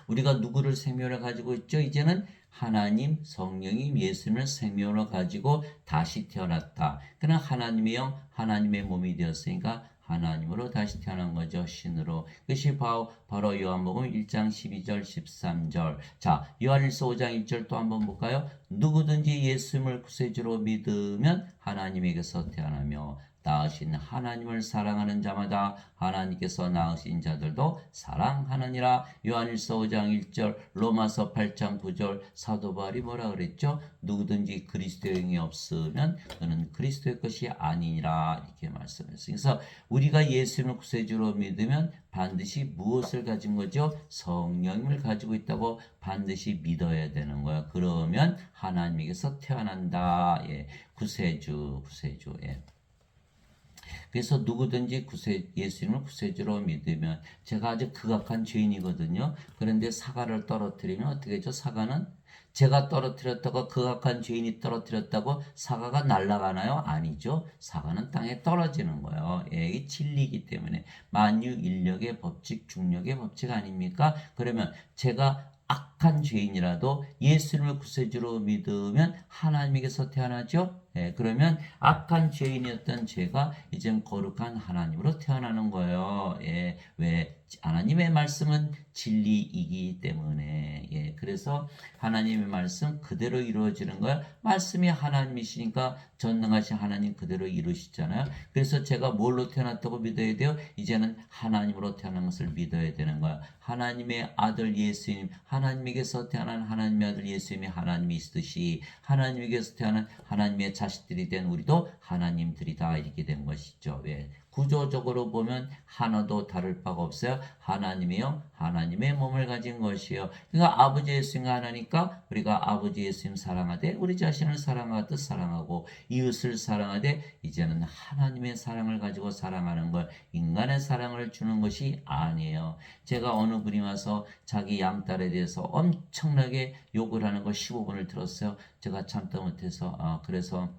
Speaker 1: 우리가 누구를 생명으로 가지고 있죠? 이제는 하나님, 성령님, 예수님을 생명으로 가지고 다시 태어났다. 그러나 하나님의 영, 하나님의 몸이 되었으니까 하나님으로 다시 태어난 거죠. 신으로. 그것이 바로 요한복음 1장 12절 13절. 자, 요한일서 5장 1절 또 한번 볼까요? 누구든지 예수님을 구세주로 믿으면 하나님에게서 태어나며 낳으신 하나님을 사랑하는 자마다 하나님께서 낳으신 자들도 사랑하느니라. 요한일서 5장 1절, 로마서 8장 9절. 사도 바울이 뭐라 그랬죠? 누구든지 그리스도의 영이 없으면 그는 그리스도의 것이 아니니라 이렇게 말씀했어요. 그래서 우리가 예수님을 구세주로 믿으면 반드시 무엇을 가진 거죠? 성령을 가지고 있다고 반드시 믿어야 되는 거야. 그러면 하나님에게서 태어난다. 구세주. 그래서 누구든지 예수님을 구세주로 믿으면, 제가 아주 극악한 죄인이거든요. 그런데 사과를 떨어뜨리면 어떻게 되죠? 사과는 제가 떨어뜨렸다고, 극악한 죄인이 떨어뜨렸다고 사과가 날아가나요? 아니죠. 사과는 땅에 떨어지는 거예요. 이게 진리이기 때문에. 만유인력의 법칙, 중력의 법칙 아닙니까? 그러면 제가 악한 죄인이라도 예수님을 구세주로 믿으면 하나님에게서 태어나죠. 그러면 악한 죄인이었던 제가 이제 거룩한 하나님으로 태어나는 거예요. 왜? 하나님의 말씀은 진리이기 때문에. 그래서 하나님의 말씀 그대로 이루어지는 거야. 말씀이 하나님이시니까 전능하신 하나님 그대로 이루시잖아요. 그래서 제가 뭘로 태어났다고 믿어야 돼요? 이제는 하나님으로 태어난 것을 믿어야 되는 거야. 하나님의 아들 예수님, 하나님에게서 태어난 하나님의 아들 예수님이 하나님이시듯이 하나님에게서 태어난 하나님의 자식들이 된 우리도 하나님들이다 이렇게 된 것이죠. 왜? 구조적으로 보면 하나도 다를 바가 없어요. 하나님의 영, 하나님의 몸을 가진 것이요. 그러니까 아버지 예수님과 하나니까 우리가 아버지 예수님 사랑하되 우리 자신을 사랑하듯 사랑하고 이웃을 사랑하되, 이제는 하나님의 사랑을 가지고 사랑하는 걸, 인간의 사랑을 주는 것이 아니에요. 제가 어느 분이 와서 자기 양딸에 대해서 엄청나게 욕을 하는 걸 15분을 들었어요. 제가 참다 못해서 그래서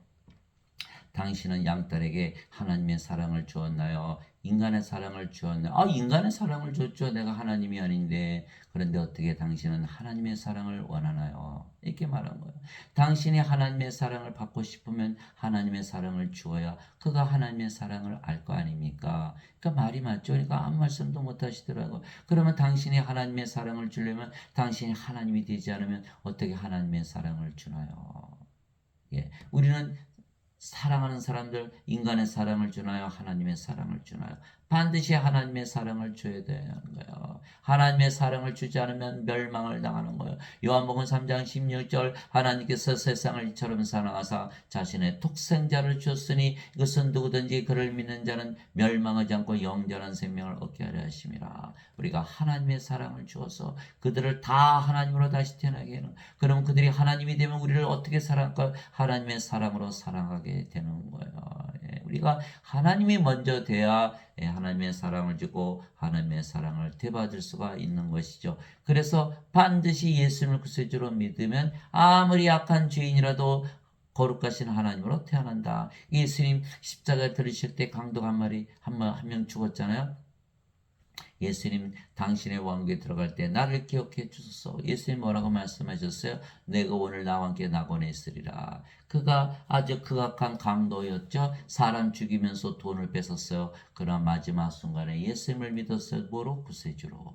Speaker 1: 당신은 양딸에게 하나님의 사랑을 주었나요? 인간의 사랑을 주었나요? 인간의 사랑을 줬죠. 내가 하나님이 아닌데. 그런데 어떻게 당신은 하나님의 사랑을 원하나요? 이렇게 말한 거예요. 당신이 하나님의 사랑을 받고 싶으면 하나님의 사랑을 주어야 그가 하나님의 사랑을 알 거 아닙니까? 그러니까 말이 맞죠. 그러니까 아무 말씀도 못 하시더라고요. 그러면 당신이 하나님의 사랑을 주려면 당신이 하나님이 되지 않으면 어떻게 하나님의 사랑을 주나요? 우리는 사랑하는 사람들, 인간의 사랑을 주나요? 하나님의 사랑을 주나요? 반드시 하나님의 사랑을 줘야 되는 거예요. 하나님의 사랑을 주지 않으면 멸망을 당하는 거예요. 요한복음 3장 16절, 하나님께서 세상을 이처럼 사랑하사 자신의 독생자를 주었으니 이것은 누구든지 그를 믿는 자는 멸망하지 않고 영원한 생명을 얻게 하려 하심이라. 우리가 하나님의 사랑을 주어서 그들을 다 하나님으로 다시 태어나게 하는, 그럼 그들이 하나님이 되면 우리를 어떻게 사랑할까요? 하나님의 사랑으로 사랑하게 하게 되는 거예요. 우리가 하나님이 먼저 돼야 하나님의 사랑을 주고 하나님의 사랑을 되받을 수가 있는 것이죠. 그래서 반드시 예수님을 구세주로 믿으면 아무리 약한 죄인이라도 거룩하신 하나님으로 태어난다. 예수님 십자가에 들으실 때 강도가 한 명 죽었잖아요. 예수님 당신의 왕국에 들어갈 때 나를 기억해 주소서. 예수님 뭐라고 말씀하셨어요? 내가 오늘 나와 함께 낙원에 있으리라. 그가 아주 극악한 강도였죠. 사람 죽이면서 돈을 뺏었어요. 그러나 마지막 순간에 예수님을 믿었어요. 뭐로? 구세주로.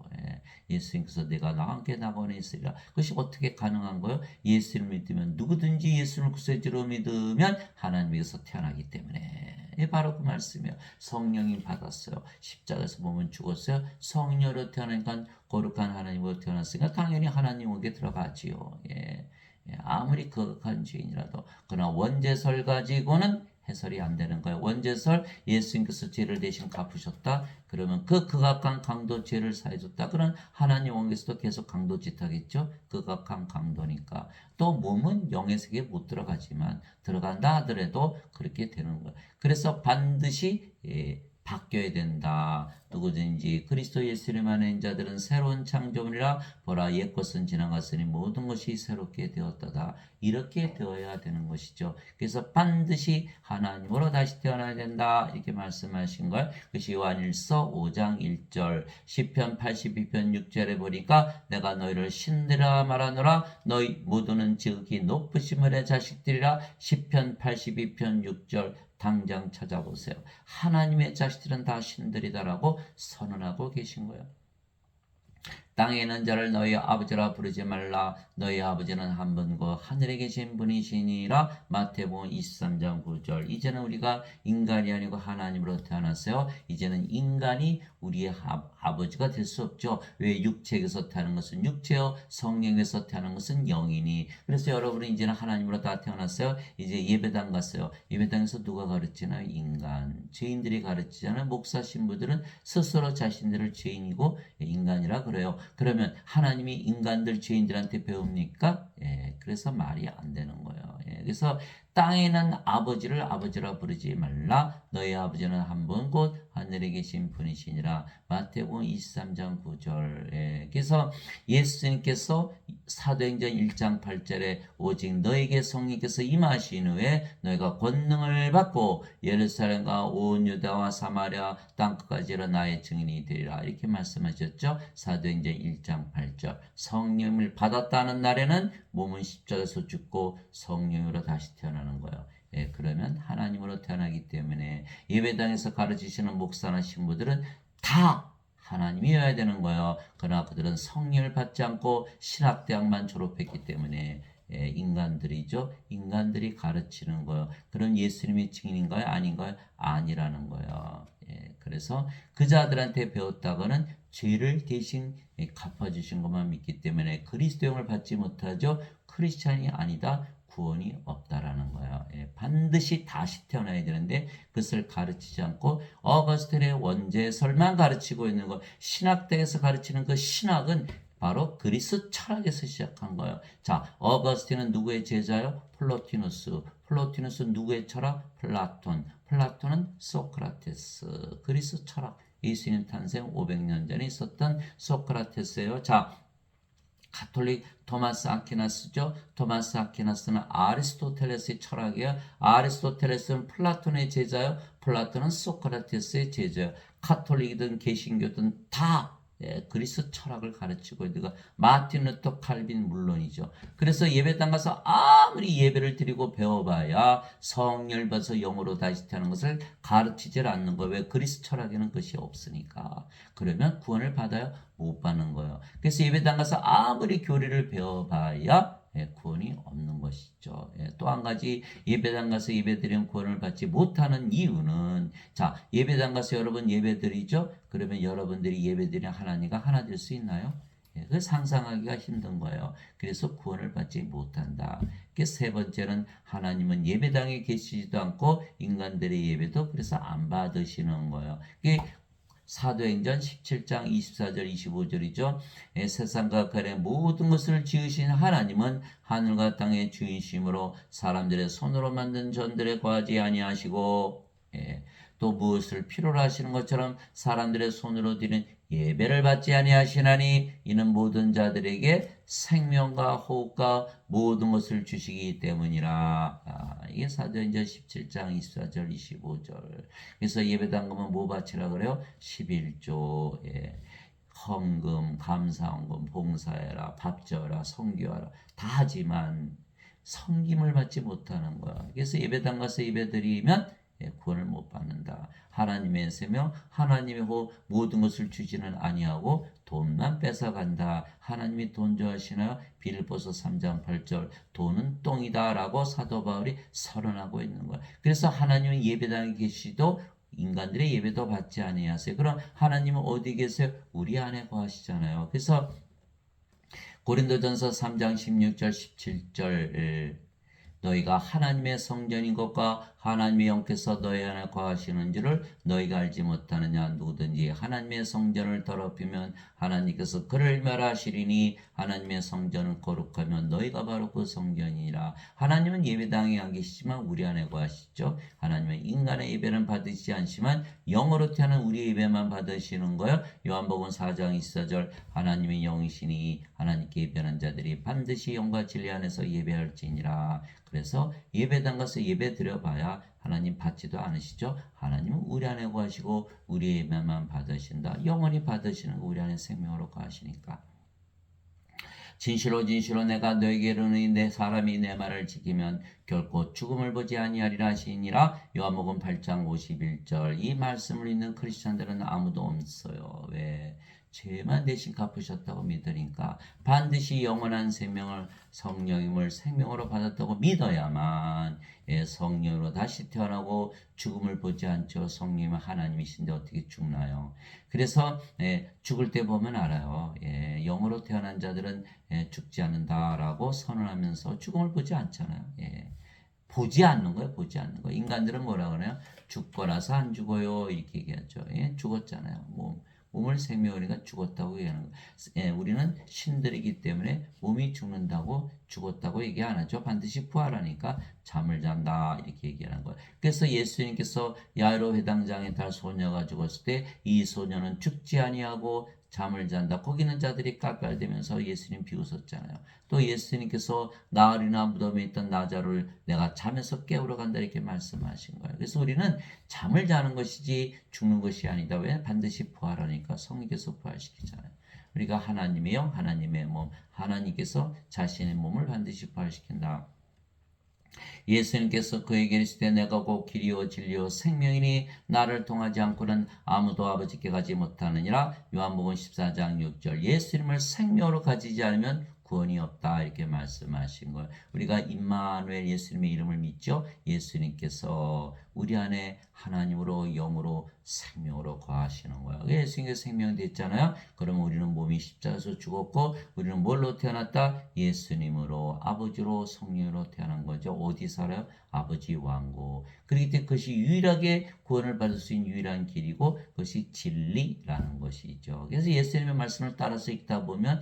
Speaker 1: 예수님께서 내가 나와 함께 낙원에 있으리라. 그것이 어떻게 가능한 거예요? 예수님을 믿으면 누구든지 예수님을 구세주로 믿으면 하나님께서 태어나기 때문에. 바로 그 말씀이에요. 성령님 받았어요. 십자가에서 몸은 죽었어요. 성녀로 태어나니까 거룩한 하나님으로 태어났으니까 당연히 하나님 에게 들어가지요. 아무리 거룩한 죄인이라도. 그러나 원죄설 가지고는 해설이 안 되는 거예요. 원죄설 예수님께서 죄를 대신 갚으셨다. 그러면 그 극악한 강도 죄를 사해줬다. 그런 하나님 왕께서도 계속 강도짓 하겠죠. 극악한 강도니까. 또 몸은 영의 세계에 못 들어가지만 들어간다 하더라도 그렇게 되는 거예요. 그래서 반드시 바뀌어야 된다. 누구든지 그리스도 예수님 안에 있는 자들은 새로운 창조물이라 보라 옛것은 지나갔으니 모든 것이 새롭게 되었다다. 이렇게 되어야 되는 것이죠. 그래서 반드시 하나님으로 다시 태어나야 된다. 이렇게 말씀하신 걸 그것이 요한일서 5장 1절 시편 82편 6절에 보니까 내가 너희를 신들아 말하노라 너희 모두는 지극히 높으심의 자식들이라 시편 82편 6절 당장 찾아보세요. 하나님의 자식들은 다 신들이다라고 선언하고 계신 거예요. 땅에 있는 자를 너희 아버지라 부르지 말라. 너희 아버지는 한 분고 하늘에 계신 분이시니라. 마태복음 23장 9절. 이제는 우리가 인간이 아니고 하나님으로 태어났어요. 이제는 인간이 우리의 아버지가 될 수 없죠. 왜? 육체에서 태어난 것은 육체요, 성령에서 태어난 것은 영이니. 그래서 여러분은 이제는 하나님으로 다 태어났어요. 이제 예배당 갔어요. 예배당에서 누가 가르치나요? 인간. 죄인들이 가르치잖아요. 목사 신부들은 스스로 자신들을 죄인이고 인간이라 그래요. 그러면 하나님이 인간들 죄인들한테 배웁니까? 그래서 말이 안 되는 거예요. 그래서 땅에 있는 아버지를 아버지라 부르지 말라. 너희 아버지는 한 분 곧 하늘에 계신 분이시니라. 마태복음 23장 9절. 그래서 예수님께서 사도행전 1장 8절에 오직 너에게 성령께서 임하신 후에 너희가 권능을 받고 예루살렘과 온 유다와 사마리아 땅끝까지 이르러 나의 증인이 되리라. 이렇게 말씀하셨죠. 사도행전 1장 8절. 성령을 받았다는 날에는 몸은 십자가에서 죽고 성령으로 다시 태어나는 거예요. 그러면 하나님으로 태어나기 때문에 예배당에서 가르치시는 목사나 신부들은 다 하나님이어야 되는 거예요. 그러나 그들은 성령을 받지 않고 신학대학만 졸업했기 때문에 인간들이죠. 인간들이 가르치는 거예요. 그럼 예수님이 증인인가요? 아닌가요? 아니라는 거예요. 그래서 그 자들한테 배웠다가는 죄를 대신 갚아주신 것만 믿기 때문에 그리스도형을 받지 못하죠. 크리스찬이 아니다. 구원이 없다라는 거예요. 반드시 다시 태어나야 되는데 그것을 가르치지 않고 어거스틴의 원죄설만 가르치고 있는 거. 신학대에서 가르치는 그 신학은 바로 그리스 철학에서 시작한 거예요. 자, 어거스틴은 누구의 제자요? 플로티누스. 플로티누스 누구의 철학? 플라톤. 플라톤은 소크라테스. 그리스 철학. 예수님 탄생 500년 전에 있었던 소크라테스예요. 자, 가톨릭 토마스 아퀴나스죠. 토마스 아퀴나스는 아리스토텔레스의 철학이에요. 아리스토텔레스는 플라톤의 제자요. 플라톤은 소크라테스의 제자요. 가톨릭이든 개신교든 다 그리스 철학을 가르치고 있는 마틴 루터 칼빈 물론이죠. 그래서 예배당 가서 아무리 예배를 드리고 배워봐야 성령을 받아서 영으로 다시 태어나는 것을 가르치질 않는 거예요. 왜? 그리스 철학에는 그것이 없으니까. 그러면 구원을 받아요? 못 받는 거예요. 그래서 예배당 가서 아무리 교리를 배워봐야 구원이 없는 것이죠. 또 한 가지 예배당 가서 예배드리면 구원을 받지 못하는 이유는 자, 예배당 가서 여러분 예배드리죠. 그러면 여러분들이 예배드리는 하나님과 하나 될 수 있나요? 그 상상하기가 힘든 거예요. 그래서 구원을 받지 못한다. 세 번째는 하나님은 예배당에 계시지도 않고 인간들의 예배도 그래서 안 받으시는 거예요. 사도행전 17장 24절 25절이죠. 세상과 그 안의 모든 것을 지으신 하나님은 하늘과 땅의 주이심으로 사람들의 손으로 만든 전들에 거하지 아니하시고, 또 무엇을 필요로 하시는 것처럼 사람들의 손으로 드린 예배를 받지 아니하시나니 이는 모든 자들에게 생명과 호흡과 모든 것을 주시기 때문이라. 이게 사도행전 17장 24절 25절. 그래서 예배당금은 뭐 바치라 그래요? 11조. 헌금, 감사헌금, 봉사해라, 밥져라, 성교하라 다 하지만 섬김을 받지 못하는 거야. 그래서 예배당 가서 예배드리면 구원을 못 받는다. 하나님의 세명, 하나님의 모든 것을 주지는 아니하고 돈만 뺏어간다. 하나님이 돈 좋아하시나요? 빌립보서 3장 8절 돈은 똥이다 라고 사도 바울이 선언하고 있는 거야. 그래서 하나님은 예배당에 계시도 인간들의 예배도 받지 아니하세요. 그럼 하나님은 어디 계세요? 우리 안에 거하시잖아요. 그래서 고린도전서 3장 16절 17절 너희가 하나님의 성전인 것과 하나님의 영께서 너희 안에 거하시는 줄을 너희가 알지 못하느냐. 누구든지 하나님의 성전을 더럽히면 하나님께서 그를 멸하시리니 하나님의 성전은 거룩하면 너희가 바로 그 성전이니라. 하나님은 예배당에 안 계시지만 우리 안에 거하시죠. 하나님은 인간의 예배는 받으시지 않지만 영으로 태어난 우리 예배만 받으시는 거예요. 요한복음 4장 24절 하나님의 영이시니 하나님께 예배하는 자들이 반드시 영과 진리 안에서 예배할지니라. 그래서 예배당 가서 예배 드려봐야 하나님 받지도 않으시죠. 하나님은 우리 안에 거하시고 우리 예배만 받으신다. 영원히 받으시는 거 우리 안에 생명으로 거하시니까. 진실로 진실로 내가 너에게 이르노니 내 사람이 내 말을 지키면 결코 죽음을 보지 아니하리라 하시니라. 요한복음 8장 51절. 이 말씀을 읽는 크리스찬들은 아무도 없어요. 왜? 죄만 대신 갚으셨다고 믿으니까 반드시 영원한 생명을 성령임을 생명으로 받았다고 믿어야만 성령으로 다시 태어나고 죽음을 보지 않죠. 성령은 하나님이신데 어떻게 죽나요? 그래서 죽을 때 보면 알아요. 영으로 태어난 자들은 죽지 않는다라고 선언하면서 죽음을 보지 않잖아요. 보지 않는 거예요. 보지 않는 거. 인간들은 뭐라 그래요? 죽거나서 안 죽어요. 이렇게 얘기하죠. 죽었잖아요. 몸을 생명이니까 죽었다고 얘기하는 거예요. 우리는 신들이기 때문에 몸이 죽는다고 죽었다고 얘기 안 하죠. 반드시 부활하니까 잠을 잔다 이렇게 얘기하는 거예요. 그래서 예수님께서 야이로 회당장의 딸 소녀가 죽었을 때 이 소녀는 죽지 아니하고 잠을 잔다. 거기 있는 자들이 깔깔대면서 예수님 비웃었잖아요. 또 예수님께서 나흘이나 무덤에 있던 나자로를 내가 잠에서 깨우러 간다 이렇게 말씀하신 거예요. 그래서 우리는 잠을 자는 것이지 죽는 것이 아니다. 왜? 반드시 부활하니까 성령께서 부활시키잖아요. 우리가 하나님의 영, 하나님의 몸, 하나님께서 자신의 몸을 반드시 부활시킨다. 예수님께서 그에게 이르시되 내가 곧 길이요 진리요 생명이니 나를 통하지 않고는 아무도 아버지께 가지 못하느니라. 요한복음 14장 6절. 예수님을 생명으로 가지지 않으면 구원이 없다 이렇게 말씀하신 거예요. 우리가 임마누엘 예수님의 이름을 믿죠. 예수님께서 우리 안에 하나님으로 영으로 생명으로 거하시는 거예요. 예수님께서 생명이 됐잖아요. 그러면 우리는 몸이 십자가에서 죽었고 우리는 뭘로 태어났다? 예수님으로 아버지로 성령으로 태어난 거죠. 어디 살아요? 아버지 왕국. 그렇기 때문에 그것이 유일하게 구원을 받을 수 있는 유일한 길이고 그것이 진리라는 것이죠. 그래서 예수님의 말씀을 따라서 읽다 보면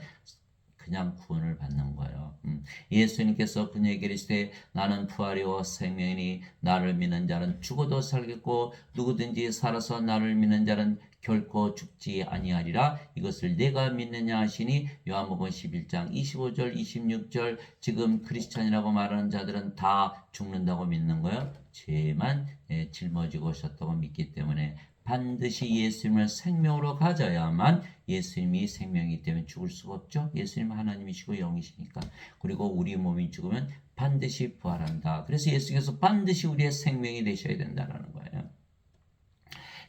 Speaker 1: 그냥 구원을 받는 거예요. 예수님께서 그에게 이르시되 나는 부활이요 생명이니 나를 믿는 자는 죽어도 살겠고 누구든지 살아서 나를 믿는 자는 결코 죽지 아니하리라. 이것을 내가 믿느냐 하시니. 요한복음 11장 25절 26절. 지금 크리스찬이라고 말하는 자들은 다 죽는다고 믿는 거예요. 죄만 짊어지고 오셨다고 믿기 때문에 반드시 예수님을 생명으로 가져야만 예수님이 생명이기 때문에 죽을 수가 없죠. 예수님은 하나님이시고 영이시니까. 그리고 우리 몸이 죽으면 반드시 부활한다. 그래서 예수님께서 반드시 우리의 생명이 되셔야 된다는 거예요.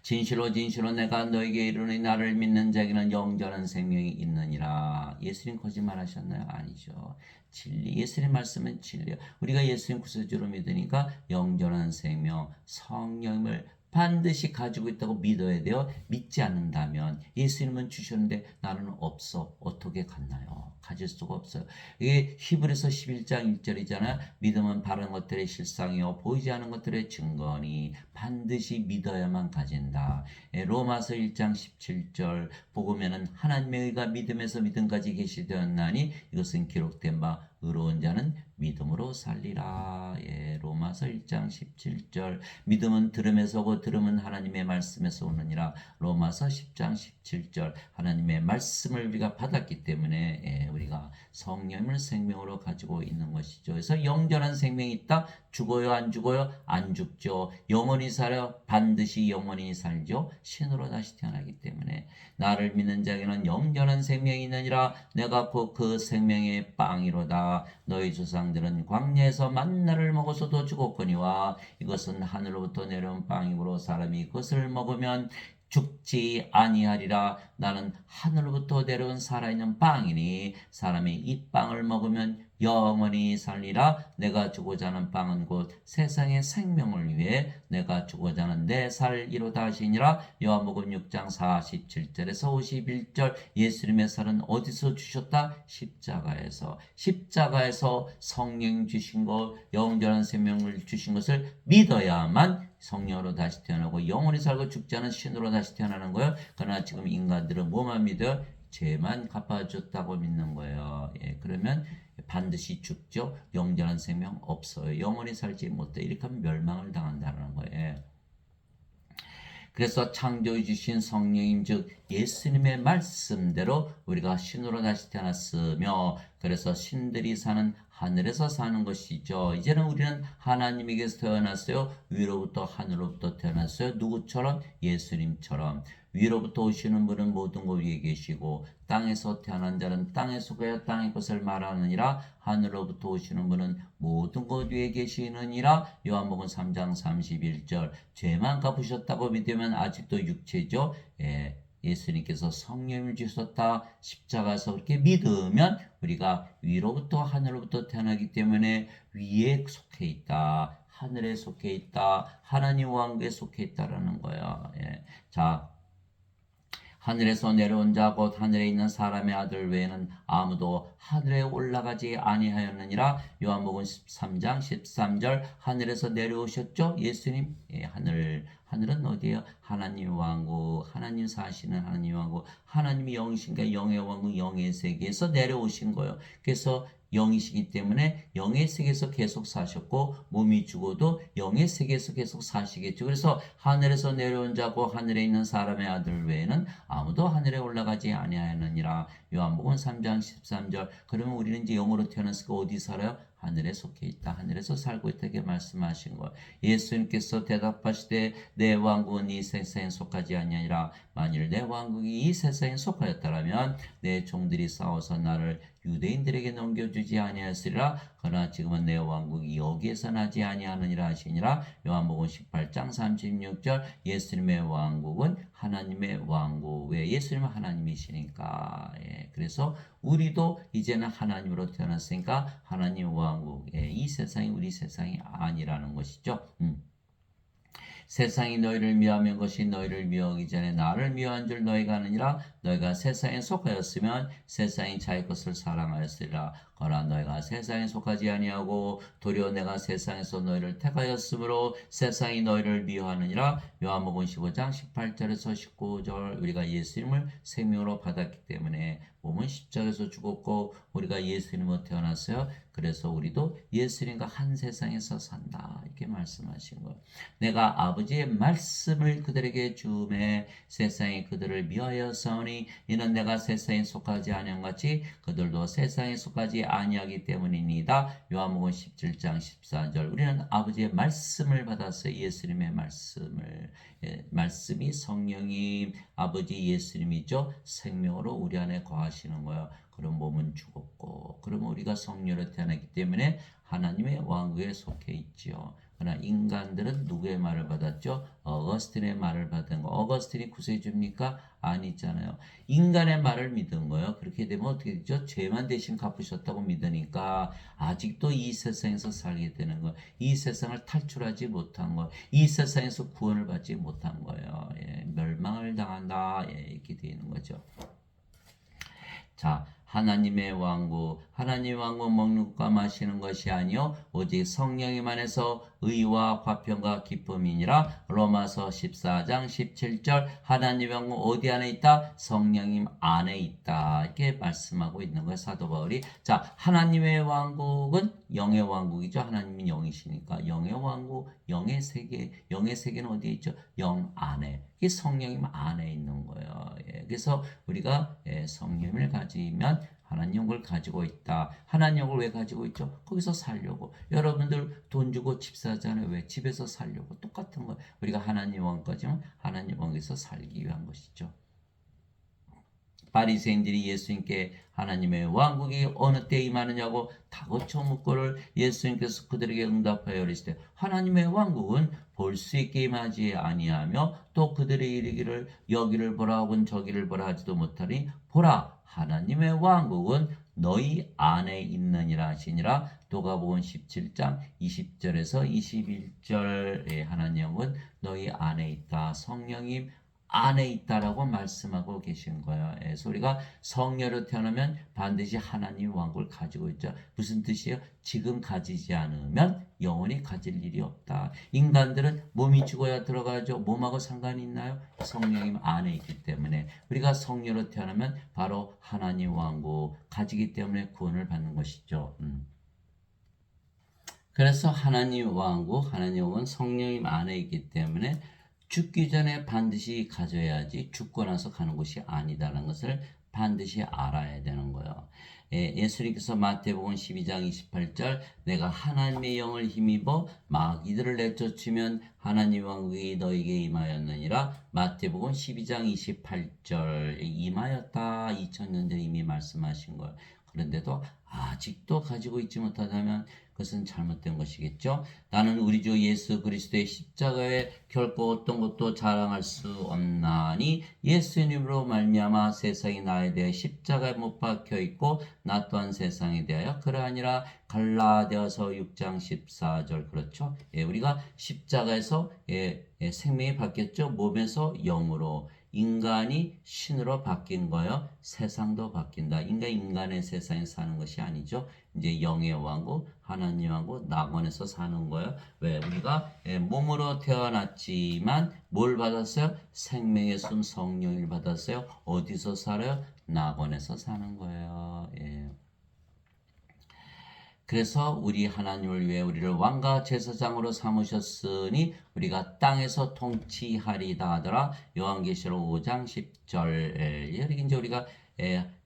Speaker 1: 진실로 진실로 내가 너에게 이르노니 나를 믿는 자에게는 영원한 생명이 있느니라. 예수님 거짓말하셨나요? 아니죠. 진리. 예수님 말씀은 진리야. 우리가 예수님 구세주로 믿으니까 영원한 생명, 성령을 반드시 가지고 있다고 믿어야 돼요. 믿지 않는다면 예수님은 주셨는데 나는 없어. 어떻게 갖나요? 가질 수가 없어요. 이게 히브리서 11장 1절이잖아요. 믿음은 바른 것들의 실상이요 보이지 않은 것들의 증거니 반드시 믿어야만 가진다. 로마서 1장 17절 보고면은 하나님의 의가 믿음에서 믿음까지 계시되었나니 이것은 기록된 바 의로운 자는 믿음으로 살리라. 예, 로마서 1장 17절 믿음은 들음에서 오고 들음은 하나님의 말씀에서 오느니라. 로마서 10장 17절 하나님의 말씀을 우리가 받았기 때문에 우리가 성령을 생명으로 가지고 있는 것이죠. 그래서 영원한 생명이 있다. 죽어요 안 죽어요? 안 죽죠. 영원히 살아요. 반드시 영원히 살죠. 신으로 다시 태어나기 때문에 나를 믿는 자에게는 영원한 생명이 있느니라. 내가 곧 그 생명의 빵이로다. 너희 조상들은 광야에서 만나를 먹어서도 죽었거니와 이것은 하늘로부터 내려온 빵이므로 사람이 그것을 먹으면 죽지 아니하리라. 나는 하늘로부터 내려온 살아있는 빵이니 사람이 이 빵을 먹으면 영원히 살리라. 내가 주고자 하는 빵은 곧 세상의 생명을 위해 내가 주고자 하는 내 살이로다 하시니라. 요한복음 6장 47절에서 51절 예수님의 살은 어디서 주셨다? 십자가에서 성령 주신 것, 영원한 생명을 주신 것을 믿어야만 성령으로 다시 태어나고 영원히 살고 죽지 않은 신으로 다시 태어나는 거예요. 그러나 지금 인간들은 뭐만 믿어요? 죄만 갚아줬다고 믿는 거예요. 예, 그러면 반드시 죽죠. 영원한 생명 없어요. 영원히 살지 못해. 이렇게 하면 멸망을 당한다는 거예요. 그래서 창조해 주신 성령님 즉 예수님의 말씀대로 우리가 신으로 다시 태어났으며 그래서 신들이 사는 하늘에서 사는 것이죠. 이제는 우리는 하나님에게서 태어났어요. 위로부터 하늘로부터 태어났어요. 누구처럼? 예수님처럼. 위로부터 오시는 분은 모든 것 위에 계시고 땅에서 태어난 자는 땅에 속하여 땅의 것을 말하느니라. 하늘로부터 오시는 분은 모든 것 위에 계시느니라. 요한복음 3장 31절 죄만 갚으셨다고 믿으면 아직도 육체죠. 예수님께서 성령을 주셨다. 십자가에서 그렇게 믿으면 우리가 위로부터 하늘로부터 태어나기 때문에 위에 속해 있다. 하늘에 속해 있다. 하나님 왕국에 속해 있다라는 거야. 자, 하늘에서 내려온 자 곧 하늘에 있는 사람의 아들 외에는 아무도 하늘에 올라가지 아니하였느니라. 요한복음 13장 13절 하늘에서 내려오셨죠? 예수님. 하늘은 어디예요? 하나님 왕국, 하나님 사시는 하나님 왕국, 하나님이 영이신가 영의 왕국, 영의 세계에서 내려오신 거예요. 그래서 영이시기 때문에 영의 세계에서 계속 사셨고 몸이 죽어도 영의 세계에서 계속 사시겠죠. 그래서 하늘에서 내려온 자고 하늘에 있는 사람의 아들 외에는 아무도 하늘에 올라가지 아니하였느니라. 요한복음 3장 13절 그러면 우리는 이제 영으로 태어났으니까 어디 살아요? 하늘에 속해 있다. 하늘에서 살고 있다. 이렇게 말씀하신 거예요. 예수님께서 대답하시되 내 왕국은 이 세상에 속하지 아니하니라. 만일 내 왕국이 이 세상에 속하였다면 내 종들이 싸워서 나를 유대인들에게 넘겨주지 아니하였으리라. 그러나 지금은 내 왕국이 여기에서 나지 아니하느니라 하시니라. 요한복음 18장 36절 예수님의 왕국은 하나님의 왕국. 왜? 예수님은 하나님이시니까. 그래서 우리도 이제는 하나님으로 태어났으니까 하나님 왕국. 이 세상이 우리 세상이 아니라는 것이죠. 세상이 너희를 미워하면 것이 너희를 미워하기 전에 나를 미워한 줄 너희가 아느니라. 너희가 세상에 속하였으면 세상이 자기 것을 사랑하였으리라. 그러나 너희가 세상에 속하지 아니하고 도리어 내가 세상에서 너희를 택하였으므로 세상이 너희를 미워하느니라. 요한복음 15장 18절에서 19절 우리가 예수님을 생명으로 받았기 때문에 몸은 십자가에서 죽었고 우리가 예수님으로 태어났어요. 그래서 우리도 예수님과 한 세상에서 산다. 이렇게 말씀하신 거예요. 내가 아버지의 말씀을 그들에게 주매 세상이 그들을 미워하였사오니 이는 내가 세상에 속하지 아니한 같이 그들도 세상에 속하지 아니하기 때문이니이다. 요한복음 17장 14절 우리는 아버지의 말씀을 받았어요. 예수님의 말씀을. 말씀이 성령님 아버지 예수님이죠. 생명으로 우리 안에 거하시는 거예요. 그럼 몸은 죽었고 그러면 우리가 성령으로 태어났기 때문에 하나님의 왕국에 속해 있지요. 그러나 인간들은 누구의 말을 받았죠? 어거스틴의 말을 받은 거. 어거스틴이 구세주입니까? 아니잖아요. 인간의 말을 믿은 거예요. 그렇게 되면 어떻게 되죠? 죄만 대신 갚으셨다고 믿으니까 아직도 이 세상에서 살게 되는 거예요. 이 세상을 탈출하지 못한 거예요. 이 세상에서 구원을 받지 못한 거예요. 예, 멸망을 당한다. 예, 이렇게 되는 거죠. 자, 하나님의 왕국, 하나님의 왕국 먹는 것과 마시는 것이 아니요 오직 성령님안에서 의와 화평과 기쁨이니라. 로마서 14장 17절 하나님의 왕국 어디 안에 있다? 성령님 안에 있다. 이렇게 말씀하고 있는 거예요, 사도 바울이. 자, 하나님의 왕국은 영의 왕국이죠. 하나님은 영이시니까 영의 왕국, 영의 세계, 영의 세계는 어디에 있죠? 영 안에. 이게 성령님 안에 있는 거예요. 예, 그래서 우리가 성령을 가지면 하나님 영을 가지고 있다. 하나님 영을 왜 가지고 있죠? 거기서 살려고. 여러분들 돈 주고 집 사잖아요. 왜? 집에서 살려고. 똑같은 거예요. 우리가 하나님 영까지는 하나님 영에서 살기 위한 것이죠. 바리새인들이 예수님께 하나님의 왕국이 어느 때 임하느냐고 다고쳐 묻고를 예수님께서 그들에게 응답하여 이르시되 하나님의 왕국은 볼 수 있게 임하지 아니하며 또 그들이 이르기를 여기를 보라 혹은 저기를 보라 하지도 못하니 보라 하나님의 왕국은 너희 안에 있느니라 하시니라. 누가복음 17장 20절에서 21절에 하나님은 너희 안에 있다. 성령님 안에 있다라고 말씀하고 계신 거예요. 그래서 우리가 성녀로 태어나면 반드시 하나님 왕국을 가지고 있죠. 무슨 뜻이에요? 지금 가지지 않으면 영원히 가질 일이 없다. 인간들은 몸이 죽어야 들어가죠. 몸하고 상관이 있나요? 성령님 안에 있기 때문에 우리가 성녀로 태어나면 바로 하나님 왕국 가지기 때문에 구원을 받는 것이죠. 그래서 하나님 왕국, 하나님 왕은 성령님 안에 있기 때문에 죽기 전에 반드시 가져야지 죽고 나서 가는 것이 아니다라는 것을 반드시 알아야 되는 거예요. 예수님께서 마태복음 12장 28절 내가 하나님의 영을 힘입어 마귀들을 내쫓으면 하나님 왕국이 너에게 임하였느니라. 마태복음 12장 28절 임하였다. 2000년 전에 이미 말씀하신 거예요. 그런데도 아직도 가지고 있지 못하다면 그것은 잘못된 것이겠죠. 나는 우리 주 예수 그리스도의 십자가에 결코 어떤 것도 자랑할 수 없나니 예수님으로 말미암아 세상이 나에 대해 십자가에 못 박혀 있고 나 또한 세상에 대하여 그러하니라. 갈라디아서 6장 14절 그렇죠. 우리가 십자가에서 생명이 바뀌었죠. 몸에서 영으로. 인간이 신으로 바뀐 거예요. 세상도 바뀐다. 인간의 세상에 사는 것이 아니죠. 이제 영의 왕국, 하나님 왕국, 낙원에서 사는 거예요. 왜? 우리가 몸으로 태어났지만 뭘 받았어요? 생명의 숨 성령을 받았어요. 어디서 살아요? 낙원에서 사는 거예요. 예. 그래서 우리 하나님을 위해 우리를 왕과 제사장으로 삼으셨으니 우리가 땅에서 통치하리다 하더라. 요한계시록 5장 10절. 여기 이제 우리가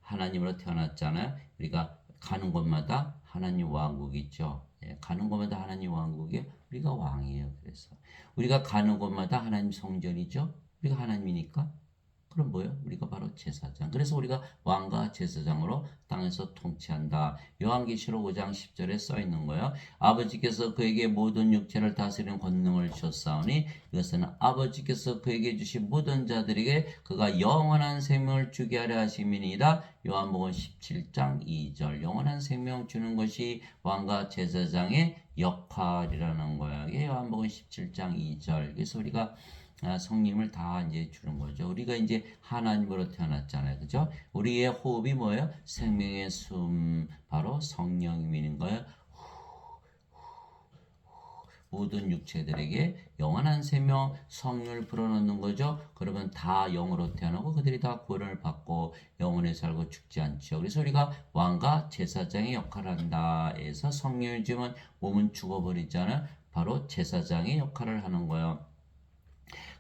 Speaker 1: 하나님으로 태어났잖아요. 우리가 가는 곳마다 하나님 왕국이죠. 가는 곳마다 하나님 왕국이에요. 우리가 왕이에요. 그래서 우리가 가는 곳마다 하나님 성전이죠. 우리가 하나님이니까. 그럼 뭐예요? 우리가 바로 제사장. 그래서 우리가 왕과 제사장으로 땅에서 통치한다. 요한계시록 5장 10절에 써 있는 거예요. 아버지께서 그에게 모든 육체를 다스리는 권능을 주셨사오니 이것은 아버지께서 그에게 주신 모든 자들에게 그가 영원한 생명을 주게 하려 하심이니이다. 요한복음 17장 2절. 영원한 생명 주는 것이 왕과 제사장의 역할이라는 거예요. 요한복음 17장 2절. 그래서 우리가 성님을 다 이제 주는 거죠. 우리가 이제 하나님으로 태어났잖아요. 그죠? 우리의 호흡이 뭐예요? 생명의 숨, 바로 성령님인 거예요. 모든 육체들에게 영원한 생명 성령을 불어넣는 거죠. 그러면 다 영으로 태어나고 그들이 다 구원을 받고 영원에 살고 죽지 않죠. 그래서 우리가 왕과 제사장의 역할을 한다 해서 성령을 주면 몸은 죽어버리잖아요. 바로 제사장의 역할을 하는 거예요.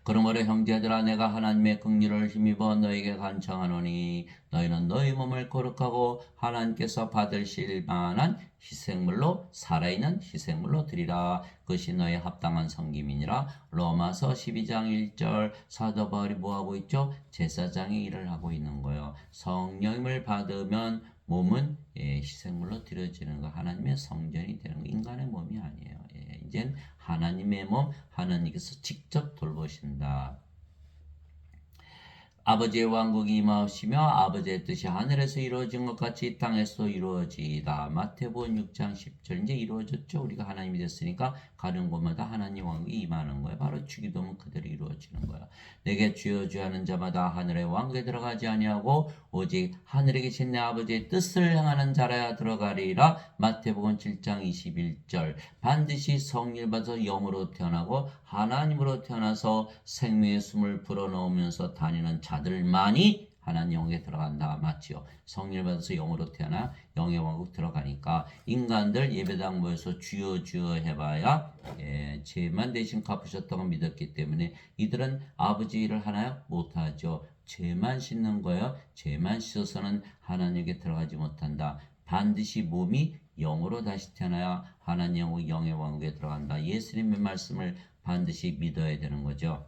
Speaker 1: 그러므로 형제들아 내가 하나님의 긍휼을 힘입어 너에게 간청하노니 너희는 너희 몸을 거룩하고 하나님께서 받으실 만한 희생물로 살아있는 희생물로 드리라. 그것이 너의 합당한 섬김이니라. 로마서 12장 1절. 사도 바울이 뭐하고 있죠? 제사장의 일을 하고 있는 거예요. 성령을 받으면 몸은 희생물로 드려지는 거, 하나님의 성전이 되는 거, 인간의 몸이 아니에요. 이젠 하나님의 몸, 하나님께서 직접 돌보신다. 아버지의 왕국이 임하시며 아버지의 뜻이 하늘에서 이루어진 것 같이 이 땅에서 이루어지이다. 마태복음 6장 10절. 이제 이루어졌죠. 우리가 하나님이 됐으니까 가는 곳마다 하나님 왕국이 임하는 거예요. 바로 주기도면 그대로 이루어지는 거예요. 내게 주여 주여 하는 자마다 하늘의 왕국에 들어가지 아니하고 오직 하늘에 계신 내 아버지의 뜻을 행하는 자라야 들어가리라. 마태복음 7장 21절. 반드시 성령 받아서 영으로 태어나고 하나님으로 태어나서 생명의 숨을 불어넣으면서 다니는 자들만이 하나님 영에 들어간다. 맞지요? 성령 받아서 영으로 태어나 영의 왕국 들어가니까 인간들 예배당 모여서 주여 주여 해봐야 죄만 대신 갚으셨다고 믿었기 때문에 이들은 아버지 일을 하나요? 못하죠. 죄만 씻는 거예요. 죄만 씻어서는 하나님께 들어가지 못한다. 반드시 몸이 영으로 다시 태어나야 하나님 영의 왕국에 들어간다. 예수님의 말씀을 반드시 믿어야 되는 거죠.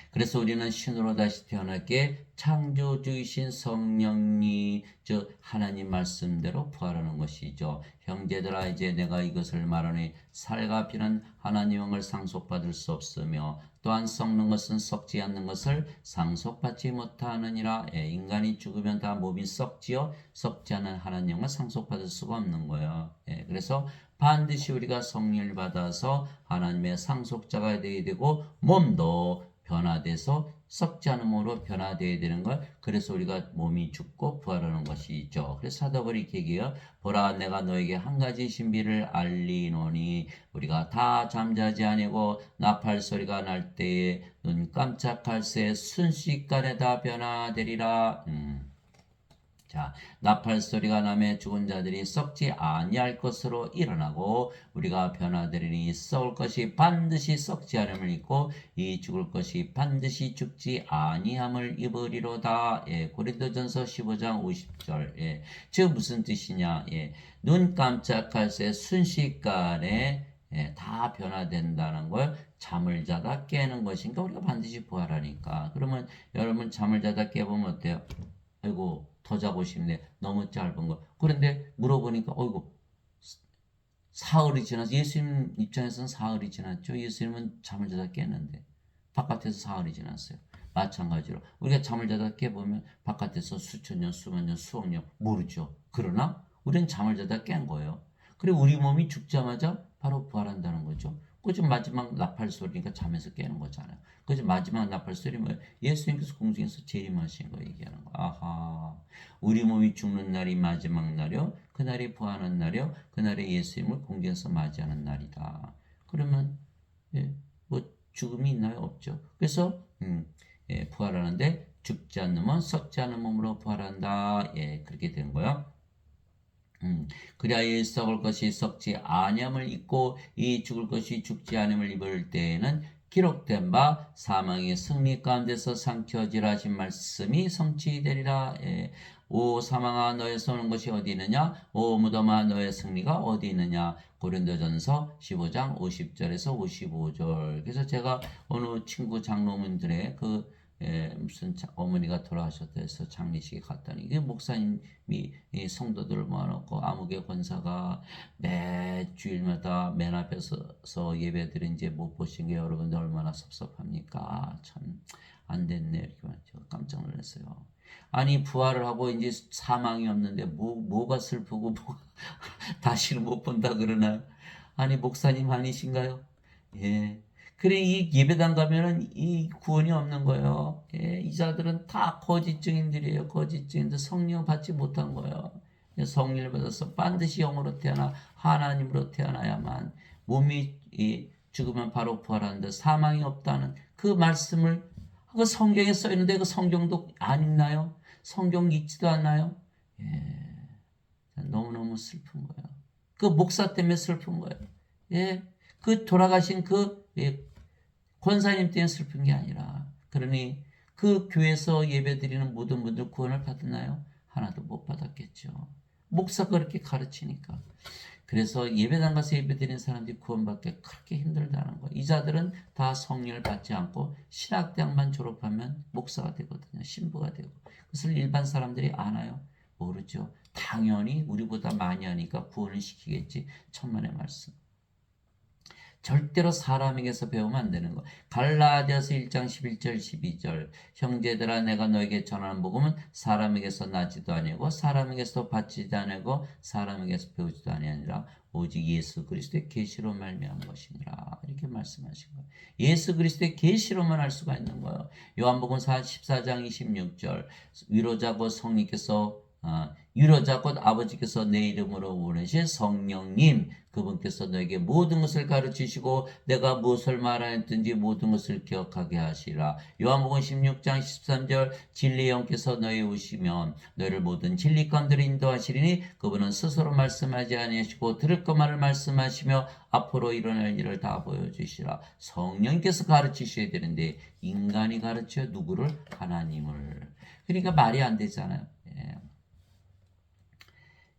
Speaker 1: 그래서 우리는 신으로 다시 태어나게 창조주이신 성령이 즉 하나님 말씀대로 부활하는 것이죠. 형제들아 이제 내가 이것을 말하니 살과 피는 하나님 영을 상속받을 수 없으며 또한 썩는 것은 썩지 않는 것을 상속받지 못하느니라. 인간이 죽으면 다 몸이 썩지요. 썩지 않은 하나님 영을 상속받을 수가 없는 거예요. 그래서 반드시 우리가 성령을 받아서 하나님의 상속자가 되어야 되고 몸도 변화돼서 썩지 않은 몸으로 변화되어야 되는 걸. 그래서 우리가 몸이 죽고 부활하는 것이죠. 그래서 사도바울이 이렇게 얘기해요. 보라 내가 너에게 한 가지 신비를 알리노니 우리가 다 잠자지 아니고 나팔 소리가 날 때에 눈 깜짝할 새 순식간에 다 변화되리라. 자, 나팔 소리가 나매 죽은 자들이 썩지 아니할 것으로 일어나고 우리가 변화되리니 썩을 것이 반드시 썩지 않음을 입고 이 죽을 것이 반드시 죽지 아니함을 입으리로다. 고린도전서 15장 50절. 즉 무슨 뜻이냐? 눈 깜짝할 새 순식간에 다 변화된다는 걸 잠을 자다 깨는 것인가? 우리가 반드시 부활하니까. 그러면 여러분 잠을 자다 깨보면 어때요? 아이고 더 자고 싶네. 너무 짧은 거. 그런데 물어보니까 어이구 사흘이 지나서 예수님 입장에서는 사흘이 지났죠. 예수님은 잠을 자다 깼는데 바깥에서 사흘이 지났어요. 마찬가지로 우리가 잠을 자다 깨보면 바깥에서 수천 년, 수만 년, 수억 년 모르죠. 그러나 우리는 잠을 자다 깬 거예요. 그리고 우리 몸이 죽자마자 바로 부활한다는 거죠. 그죠 마지막 나팔 소리니까 잠에서 깨는 거잖아요. 그죠 마지막 나팔 소리 뭐예요? 예수님께서 공중에서 재림하신 거 얘기하는 거. 아하. 우리 몸이 죽는 날이 마지막 날이요. 그날이 부활하는 날이요. 그날에 예수님을 공중에서 맞이하는 날이다. 그러면 뭐 죽음이 있나요? 없죠. 그래서 부활하는데 죽지 않는 몸, 썩지 않은 몸으로 부활한다. 그렇게 된 거예요. 그리하여 이 썩을 것이 썩지 아니함을 입고 이 죽을 것이 죽지 아니함을 입을 때에는 기록된 바 사망의 승리 가운데서 삼켜지라 하신 말씀이 성취되리라. 오 사망아 너의 쏘는 것이 어디 있느냐? 오 무덤아 너의 승리가 어디 있느냐? 고린도전서 15장 50절에서 55절. 그래서 제가 어느 친구 장로님들의 무슨 어머니가 돌아가셨다 해서 장례식에 갔더니 이게 목사님이 이 성도들을 모아놓고 아무개 권사가 매 주일마다 맨 앞에 서서 예배드린 이제 못 보신 게 여러분들 얼마나 섭섭합니까? 참 안 됐네 이렇게 말했죠. 깜짝 놀랐어요. 아니 부활을 하고 이제 사망이 없는데 뭐가 슬프고 뭐가 다시는 못 본다 그러나 아니 목사님 아니신가요? 예. 그래 이 예배당 가면은 이 구원이 없는 거예요. 이 자들은 다 거짓 증인들이에요. 거짓 증인들 성령 받지 못한 거예요. 성령을 받아서 반드시 영으로 태어나 하나님으로 태어나야만 몸이 죽으면 바로 부활하는데 사망이 없다는 그 말씀을 그 성경에 써 있는데 그 성경도 안 읽나요? 성경 읽지도 않나요? 너무너무 슬픈 거예요. 그 목사 때문에 슬픈 거예요. 그 돌아가신 권사님 때문에 슬픈 게 아니라 그러니 그 교회에서 예배드리는 모든 분들 구원을 받았나요? 하나도 못 받았겠죠. 목사가 그렇게 가르치니까. 그래서 예배당 가서 예배드리는 사람들이 구원받기 그렇게 힘들다는 거예요. 이 자들은 다 성령을 받지 않고 신학대학만 졸업하면 목사가 되거든요. 신부가 되고. 그것을 일반 사람들이 아나요? 모르죠. 당연히 우리보다 많이 하니까 구원을 시키겠지. 천만의 말씀. 절대로 사람에게서 배우면 안 되는 거. 갈라디아서 1장 11절 12절 형제들아 내가 너에게 전하는 복음은 사람에게서 나지도 아니고 사람에게서 받지도 아니고 사람에게서 배우지도 아니하니라 오직 예수 그리스도의 계시로 말미암은 것이니라 이렇게 말씀하신 거예요. 예수 그리스도의 계시로만 할 수가 있는 거예요. 요한복음 14장 26절 위로자 곧 성령께서 위로자 곧 아버지께서 내 이름으로 보내신 성령님 그분께서 너에게 모든 것을 가르치시고 내가 무엇을 말하였든지 모든 것을 기억하게 하시라. 요한복음 16장 13절 진리의 영께서 너희 오시면 너희를 모든 진리 가운데로 인도하시리니 그분은 스스로 말씀하지 아니하시고 들을 것만을 말씀하시며 앞으로 일어날 일을 다 보여주시라. 성령께서 가르치셔야 되는데 인간이 가르쳐 누구를? 하나님을. 그러니까 말이 안 되잖아요. 예.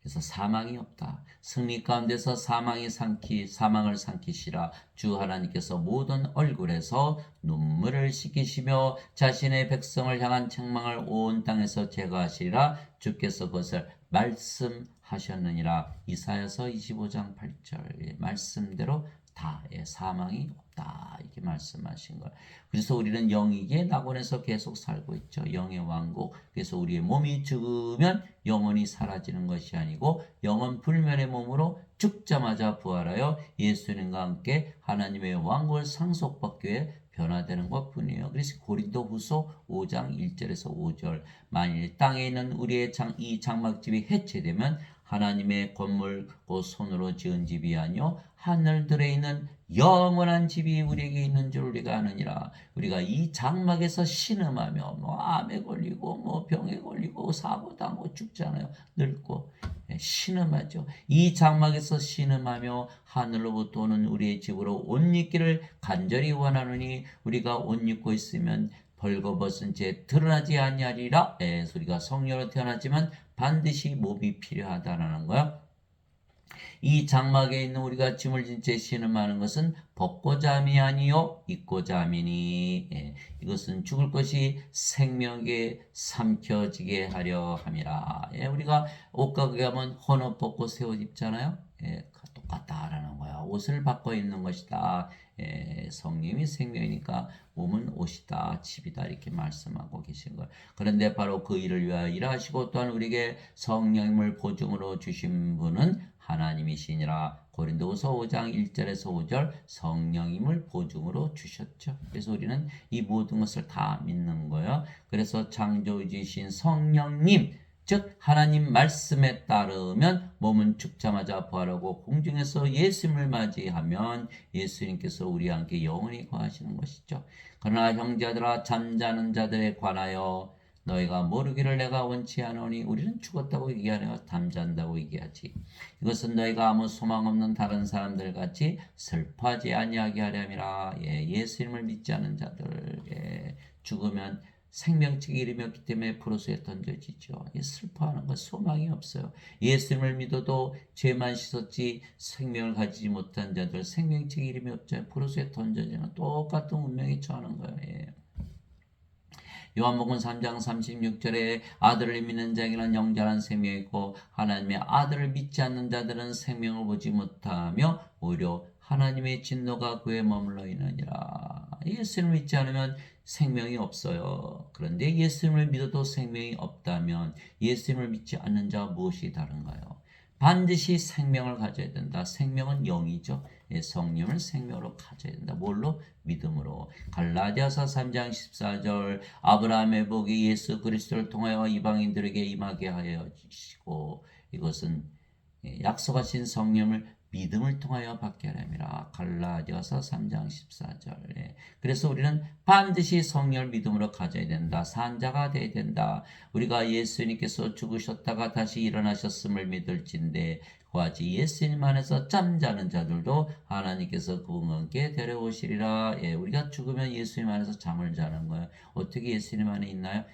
Speaker 1: 그래서 사망이 없다. 승리 가운데서 사망을 삼키시라. 주 하나님께서 모든 얼굴에서 눈물을 씻기시며 자신의 백성을 향한 책망을 온 땅에서 제거하시리라. 주께서 그것을 말씀하셨느니라. 이사야서 25장 8절 말씀대로 다 사망이 없다 이렇게 말씀하신 거예요. 그래서 우리는 영이기에 낙원에서 계속 살고 있죠. 영의 왕국. 그래서 우리의 몸이 죽으면 영원히 사라지는 것이 아니고 영원 불멸의 몸으로 죽자마자 부활하여 예수님과 함께 하나님의 왕국을 상속받기 위해 변화되는 것뿐이에요. 그래서 고린도후서 5장 1절에서 5절 만일 땅에 있는 우리의 이 장막집이 해체되면 하나님의 건물 곧 손으로 지은 집이 아니요 하늘들에 있는 영원한 집이 우리에게 있는 줄 우리가 아느니라. 우리가 이 장막에서 신음하며 암에 걸리고 병에 걸리고 사고 당하고 죽잖아요. 늙고 신음하죠. 이 장막에서 신음하며 하늘로부터 오는 우리의 집으로 옷 입기를 간절히 원하노니 우리가 옷 입고 있으면 벌거벗은 채 드러나지 아니하리라. 우리가 성령으로 태어났지만 반드시 몸이 필요하다라는 거야. 이 장막에 있는 우리가 짐을 진 채 신음하는 것은 벗고자 함이 아니요 입고자 함이니 이것은 죽을 것이 생명에 삼켜지게 하려 함이라. 우리가 옷가게 가면 헌옷 벗고 새 옷 입잖아요. 똑같다라는 거야. 옷을 바꿔 입는 것이다. 성령이 생명이니까 몸은 옷이다, 집이다 이렇게 말씀하고 계신 거예요. 그런데 바로 그 일을 위하여 일하시고 또한 우리에게 성령님을 보증으로 주신 분은 하나님이시니라. 고린도후서 5장 1절에서 5절 성령님을 보증으로 주셨죠. 그래서 우리는 이 모든 것을 다 믿는 거예요. 그래서 창조주이신 성령님 즉 하나님 말씀에 따르면 몸은 죽자마자 부활하고 공중에서 예수님을 맞이하면 예수님께서 우리와 함께 영원히 거하시는 것이죠. 그러나 형제들아 잠자는 자들에 관하여 너희가 모르기를 내가 원치 않으니 우리는 죽었다고 얘기하려 잠잔다고 얘기하지. 이것은 너희가 아무 소망 없는 다른 사람들 같이 슬퍼하지 아니하게 하려 함이라. 예수님을 믿지 않은 자들 죽으면 생명책에 이름이 없기 때문에 포로수에 던져지죠. 슬퍼하는 것 소망이 없어요. 예수님을 믿어도 죄만 씻었지 생명을 가지지 못한 자들 생명책에 이름이 없잖아요. 포로수에 던져지는 똑같은 운명에 처하는 거예요. 요한복음 3장 36절에 아들을 믿는 자에게는 영원한 생명이 있고 하나님의 아들을 믿지 않는 자들은 생명을 보지 못하며 오히려 하나님의 진노가 그에 머물러 있느니라. 예수님을 믿지 않으면 생명이 없어요. 그런데 예수님을 믿어도 생명이 없다면 예수님을 믿지 않는 자와 무엇이 다른가요? 반드시 생명을 가져야 된다. 생명은 영이죠. 성령을 생명으로 가져야 된다. 뭘로? 믿음으로. 갈라디아서 3장 14절 아브라함의 복이 예수 그리스도를 통하여 이방인들에게 임하게 하여 주시고 이것은 약속하신 성령을 믿음을 통하여 받게 하렵니다. 갈라디아서 3장 14절. 그래서 우리는 반드시 성령을 믿음으로 가져야 된다. 산자가 되어야 된다. 우리가 예수님께서 죽으셨다가 다시 일어나셨음을 믿을진데 그와같이 예수님 안에서 잠자는 자들도 하나님께서 그분과 함께 데려오시리라. 우리가 죽으면 예수님 안에서 잠을 자는 거예요. 어떻게 예수님 안에 있나요?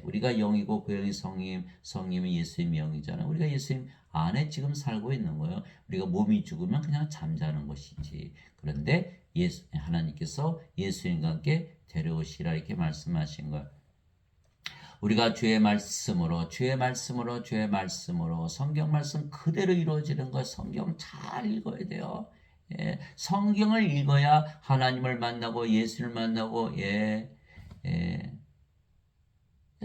Speaker 1: 우리가 영이고 그 영이 성령은 예수님 영이잖아요. 우리가 예수님 안에 지금 살고 있는 거예요. 우리가 몸이 죽으면 그냥 잠자는 것이지. 그런데 하나님께서 예수님과 함께 데려오시라 이렇게 말씀하신 거예요. 우리가 주의 말씀으로 성경 말씀 그대로 이루어지는 거 성경 잘 읽어야 돼요. 예, 성경을 읽어야 하나님을 만나고 예수를 만나고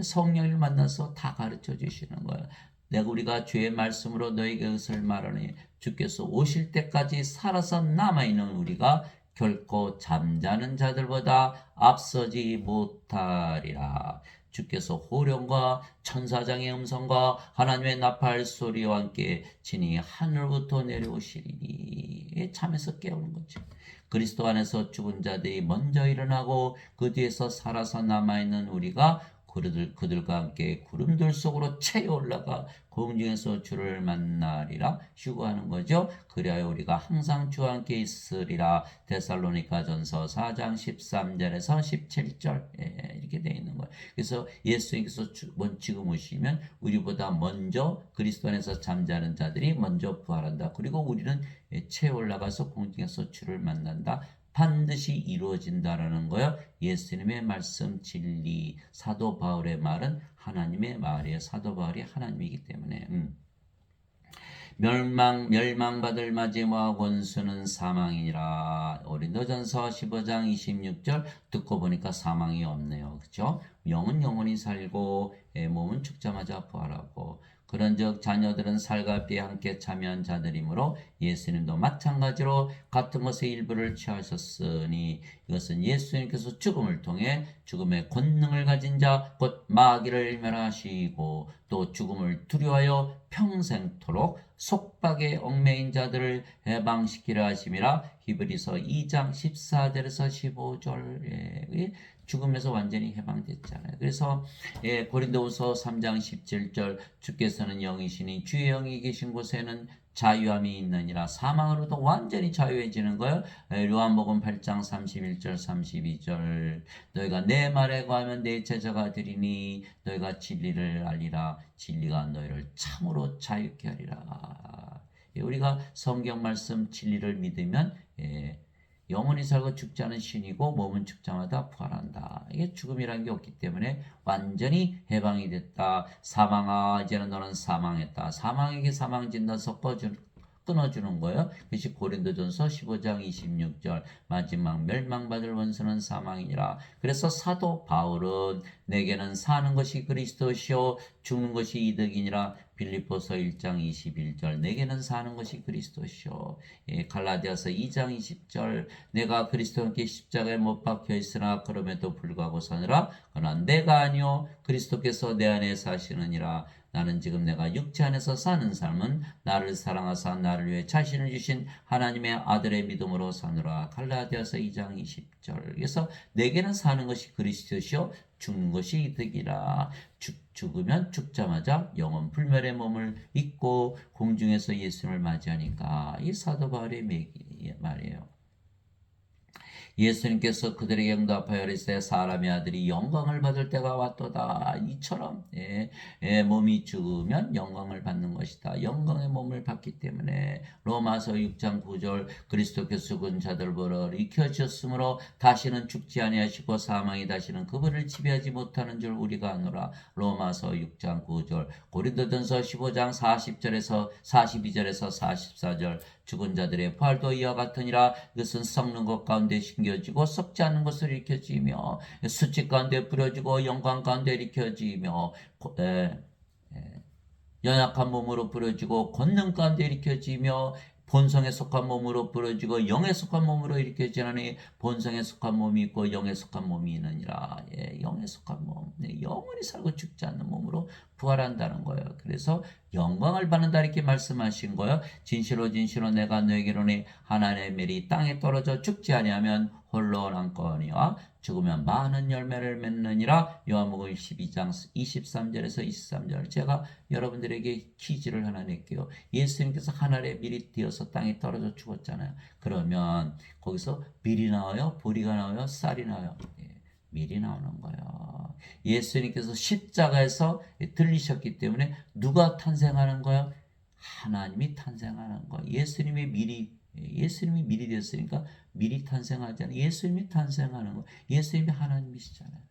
Speaker 1: 성령을 만나서 다 가르쳐 주시는 거예요. 내가 우리가 주의 말씀으로 너에게 그것을 말하니 주께서 오실 때까지 살아서 남아있는 우리가 결코 잠자는 자들보다 앞서지 못하리라. 주께서 호령과 천사장의 음성과 하나님의 나팔 소리와 함께 진이 하늘부터 내려오시리니. 잠에서 깨우는 거죠. 그리스도 안에서 죽은 자들이 먼저 일어나고 그 뒤에서 살아서 남아있는 우리가 그들과 함께 구름들 속으로 채 올라가 공중에서 주를 만나리라. 휴거하는 거죠. 그리하여 우리가 항상 주와 함께 있으리라. 데살로니가전서 4장 13절에서 17절 이렇게 되어 있는 거예요. 그래서 예수님께서 지금 오시면 우리보다 먼저 그리스도 안에서 잠자는 자들이 먼저 부활한다. 그리고 우리는 채 올라가서 공중에서 주를 만난다. 반드시 이루어진다라는 거예요. 예수님의 말씀 진리, 사도 바울의 말은 하나님의 말이에요. 사도 바울이 하나님이기 때문에. 멸망받을 마지막 원수는 사망이니라. 고린도전서 15장 26절 듣고 보니까 사망이 없네요. 그렇죠? 영은 영원히 살고 몸은 죽자마자 부활하고 그런즉 자녀들은 살과 피에 함께 참여한 자들이므로 예수님도 마찬가지로 같은 것의 일부를 취하셨으니 이것은 예수님께서 죽음을 통해 죽음의 권능을 가진 자 곧 마귀를 멸하시고 또 죽음을 두려워하여 평생토록 속박에 얽매인 자들을 해방시키려 하심이라. 히브리서 2장 14절에서 15절 죽음에서 완전히 해방됐잖아요. 그래서 고린도후서 3장 17절 주께서는 영이시니 주의 영이 계신 곳에는 자유함이 있느니라. 사망으로도 완전히 자유해지는 거예요. 요한복음 8장 31절 32절 너희가 내 말에 거하면 내 제자가 되리니 너희가 진리를 알리라. 진리가 너희를 참으로 자유케 하리라. 우리가 성경 말씀 진리를 믿으면 영원히 살고 죽지 않은 신이고 몸은 죽자마자 부활한다. 이게 죽음이라는 게 없기 때문에 완전히 해방이 됐다. 사망아 이제는 너는 사망했다. 사망에게 사망진단서 끊어주는 거예요. 그것이 고린도전서 15장 26절 마지막 멸망받을 원수는 사망이니라. 그래서 사도 바울은 내게는 사는 것이 그리스도시요 죽는 것이 이득이니라. 빌립보서 1장 21절 내게는 사는 것이 그리스도시요. 갈라디아서 2장 20절 내가 그리스도와 함께 십자가에 못 박혀 있으나 그럼에도 불구하고 사느라 그러나 내가 아니요 그리스도께서 내 안에 사시느니라. 나는 지금 내가 육체 안에서 사는 삶은 나를 사랑하사 나를 위해 자신을 주신 하나님의 아들의 믿음으로 사느라. 갈라디아서 2장 20절 그래서 내게는 사는 것이 그리스도시요 죽는 것이 이득이라. 죽으면 죽자마자 영원 불멸의 몸을 입고 공중에서 예수님을 맞이하니까. 이 사도 바울의 말이에요. 예수님께서 그들에게 응답하여 이르시되 사람의 아들이 영광을 받을 때가 왔도다. 이처럼 몸이 죽으면 영광을 받는 것이다. 영광의 몸을 받기 때문에 로마서 6장 9절 그리스도께서 죽은 자들 보러 일으켜주셨으므로 다시는 죽지 아니하시고 사망이 다시는 그분을 지배하지 못하는 줄 우리가 아노라. 로마서 6장 9절 고린도전서 15장 40절에서 42절에서 44절 죽은 자들의 부활도 이와 같으니라. 이것은 썩는 것 가운데 심겨지고 썩지 않는 것을 일으켜지며 수치 가운데 뿌려지고 영광 가운데 일으켜지며 연약한 몸으로 뿌려지고 권능 가운데 일으켜지며 본성에 속한 몸으로 뿌려지고 영에 속한 몸으로 일으켜지나니 본성에 속한 몸이 있고 영에 속한 몸이 있느니라. 영에 속한 몸, 영원히 살고 죽지 않는 몸으로 부활한다는 거예요. 그래서 영광을 받는다 이렇게 말씀하신 거예요. 진실로 진실로 내가 너에게 이르노니 하나님의 멸이 땅에 떨어져 죽지 아니하면 홀로 남거니와 죽으면 많은 열매를 맺느니라. 요한복음 12장 23절에서 23절 제가 여러분들에게 퀴즈를 하나 낼게요. 예수님께서 하늘의 밀이 되어서 땅에 떨어져 죽었잖아요. 그러면 거기서 밀이 나와요? 보리가 나와요? 쌀이 나와요? 밀이 나오는 거예요. 예수님께서 십자가에서 들리셨기 때문에 누가 탄생하는 거예요? 하나님이 탄생하는 거예요. 예수님이 밀이 되었으니까 밀이 탄생하잖아요. 예수님이 탄생하는 거. 예수님이 하나님이시잖아요.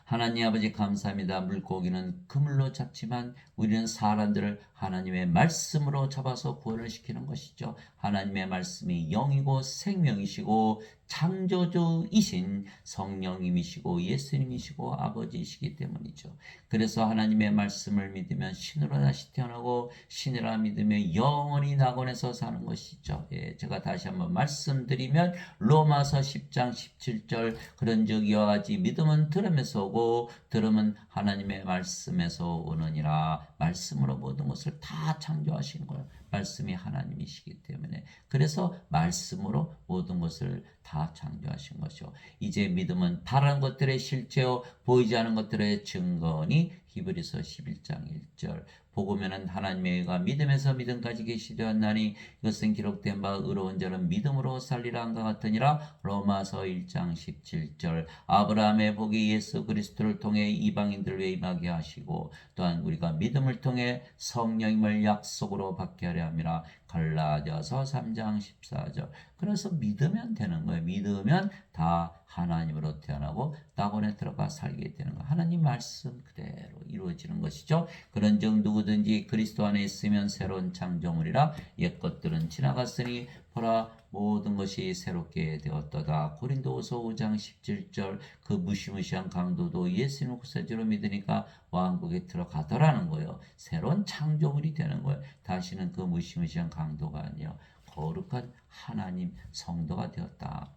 Speaker 1: 하나님 아버지 감사합니다. 물고기는 그물로 잡지만 우리는 사람들을 하나님의 말씀으로 잡아서 구원을 시키는 것이죠. 하나님의 말씀이 영이고 생명이시고 창조주이신 성령님이시고 예수님이시고 아버지이시기 때문이죠. 그래서 하나님의 말씀을 믿으면 신으로 다시 태어나고 신이라 믿으면 영원히 낙원에서 사는 것이죠. 제가 다시 한번 말씀드리면 로마서 10장 17절 그런즉 이와 같이 믿음은 들음에서 오고 들음은 하나님의 말씀에서 오느니라. 말씀으로 모든 것을 다 창조하신 거예요. 말씀이 하나님이시기 때문에. 그래서 말씀으로 모든 것을 다 창조하신 것이요. 이제 믿음은 바라는 것들의 실제요 보이지 않은 것들의 증거니 히브리서 11장 1절. 복음에는 하나님의 의가 믿음에서 믿음까지 계시되었나니 이것은 기록된 바 의로운 자는 믿음으로 살리라 한것 같으니라. 로마서 1장 17절. 아브라함의 복이 예수 그리스도를 통해 이방인들 위에 임하게 하시고 또한 우리가 믿음을 통해 성령님을 약속으로 받게 하려 함이라. 갈라디아서 3장 14절. 그래서 믿으면 되는 거예요. 믿으면 다 하나님으로 태어나고 낙원에 들어가 살게 되는 거. 하나님 말씀 그대로 이루어지는 것이죠. 그런즉 누구든지 그리스도 안에 있으면 새로운 창조물이라. 옛 것들은 지나갔으니 보라 모든 것이 새롭게 되었도다. 고린도후서 5장 17절. 그 무시무시한 강도도 예수님을 구세주로 믿으니까 왕국에 들어가더라는 거예요. 새로운 창조물이 되는 거예요. 다시는 그 무시무시한 강도가 아니요 거룩한 하나님 성도가 되었다.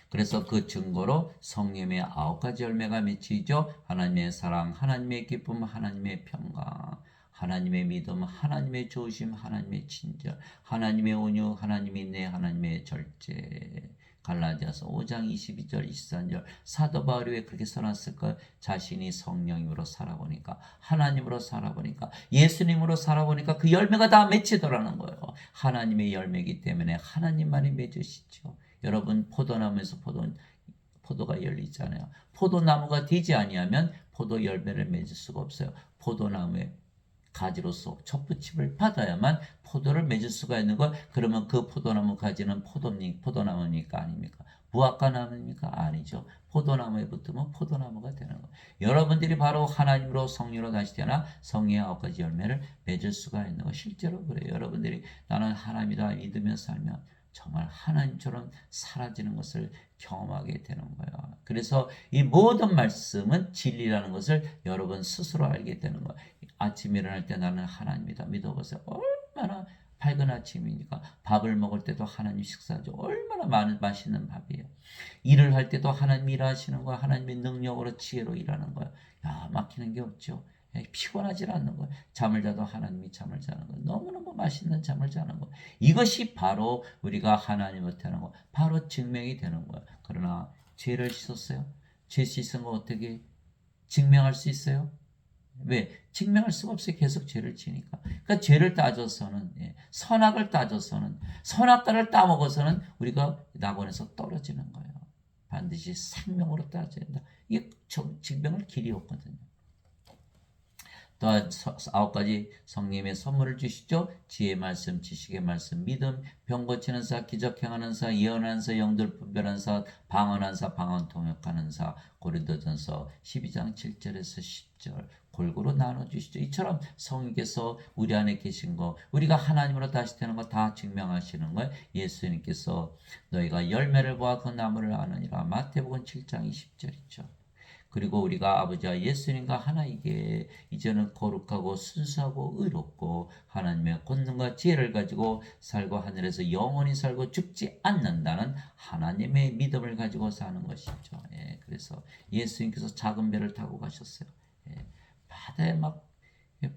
Speaker 1: 그래서 그 증거로 성령의 9가지 열매가 맺히죠. 하나님의 사랑, 하나님의 기쁨, 하나님의 평강, 하나님의 믿음, 하나님의 조심, 하나님의 친절, 하나님의 온유, 하나님의 인내, 하나님의 절제. 갈라디아서 5장 22절 23절. 사도 바울이 왜 그렇게 써놨을까? 자신이 성령님으로 살아보니까, 하나님으로 살아보니까, 예수님으로 살아보니까 그 열매가 다 맺히더라는 거예요. 하나님의 열매이기 때문에 하나님만이 맺으시죠. 여러분 포도나무에서 포도가 열리잖아요. 포도나무가 되지 아니하면 포도 열매를 맺을 수가 없어요. 포도나무의 가지로서 첩부침을 받아야만 포도를 맺을 수가 있는 거. 그러면 그 포도나무 가지는 포도나무입니까 아닙니까? 무화과나무입니까? 아니죠. 포도나무에 붙으면 포도나무가 되는 거예요. 여러분들이 바로 하나님으로 성령으로 다시 태어나 성령의 9가지 열매를 맺을 수가 있는 거. 실제로 그래요. 여러분들이 나는 하나님이다 믿으며 살면 정말 하나님처럼 사라지는 것을 경험하게 되는 거예요. 그래서 이 모든 말씀은 진리라는 것을 여러분 스스로 알게 되는 거예요. 아침에 일어날 때 나는 하나님이다 믿어보세요. 얼마나 밝은 아침이니까. 밥을 먹을 때도 하나님 식사죠. 얼마나 많은 맛있는 밥이에요. 일을 할 때도 하나님 일하시는 거야. 하나님의 능력으로 지혜로 일하는 거야. 야, 막히는 게 없죠. 피곤하지 않는 거예요. 잠을 자도 하나님이 잠을 자는 거예요. 너무너무 맛있는 잠을 자는 거예요. 이것이 바로 우리가 하나님을 태어난 거, 바로 증명이 되는 거예요. 그러나 죄를 씻었어요. 죄 씻은 거 어떻게 증명할 수 있어요? 왜? 증명할 수가 없어요. 계속 죄를 지니까. 그러니까 죄를 따져서는, 선악을 따져서는, 선악과를 따먹어서는 우리가 낙원에서 떨어지는 거예요. 반드시 생명으로 따져야 된다. 이게 증명할 길이 없거든요. 또한 9가지 성령의 선물을 주시죠. 지혜의 말씀, 지식의 말씀, 믿음, 병 고치는 사, 기적 행하는 사, 예언하는 사, 영들 분별하는 사, 방언하는 사, 방언 통역하는 사. 고린도전서 12장 7절에서 10절 골고루 나눠주시죠. 이처럼 성령께서 우리 안에 계신 거, 우리가 하나님으로 다시 되는 거 다 증명하시는 거예요. 예수님께서 너희가 열매를 보아 그 나무를 아느니라. 마태복음 7장 20절이죠. 그리고 우리가 아버지와 예수님과 하나이게 이제는 거룩하고 순수하고 의롭고 하나님의 권능과 지혜를 가지고 살고 하늘에서 영원히 살고 죽지 않는다는 하나님의 믿음을 가지고 사는 것이죠. 그래서 예수님께서 작은 배를 타고 가셨어요. 바다에 막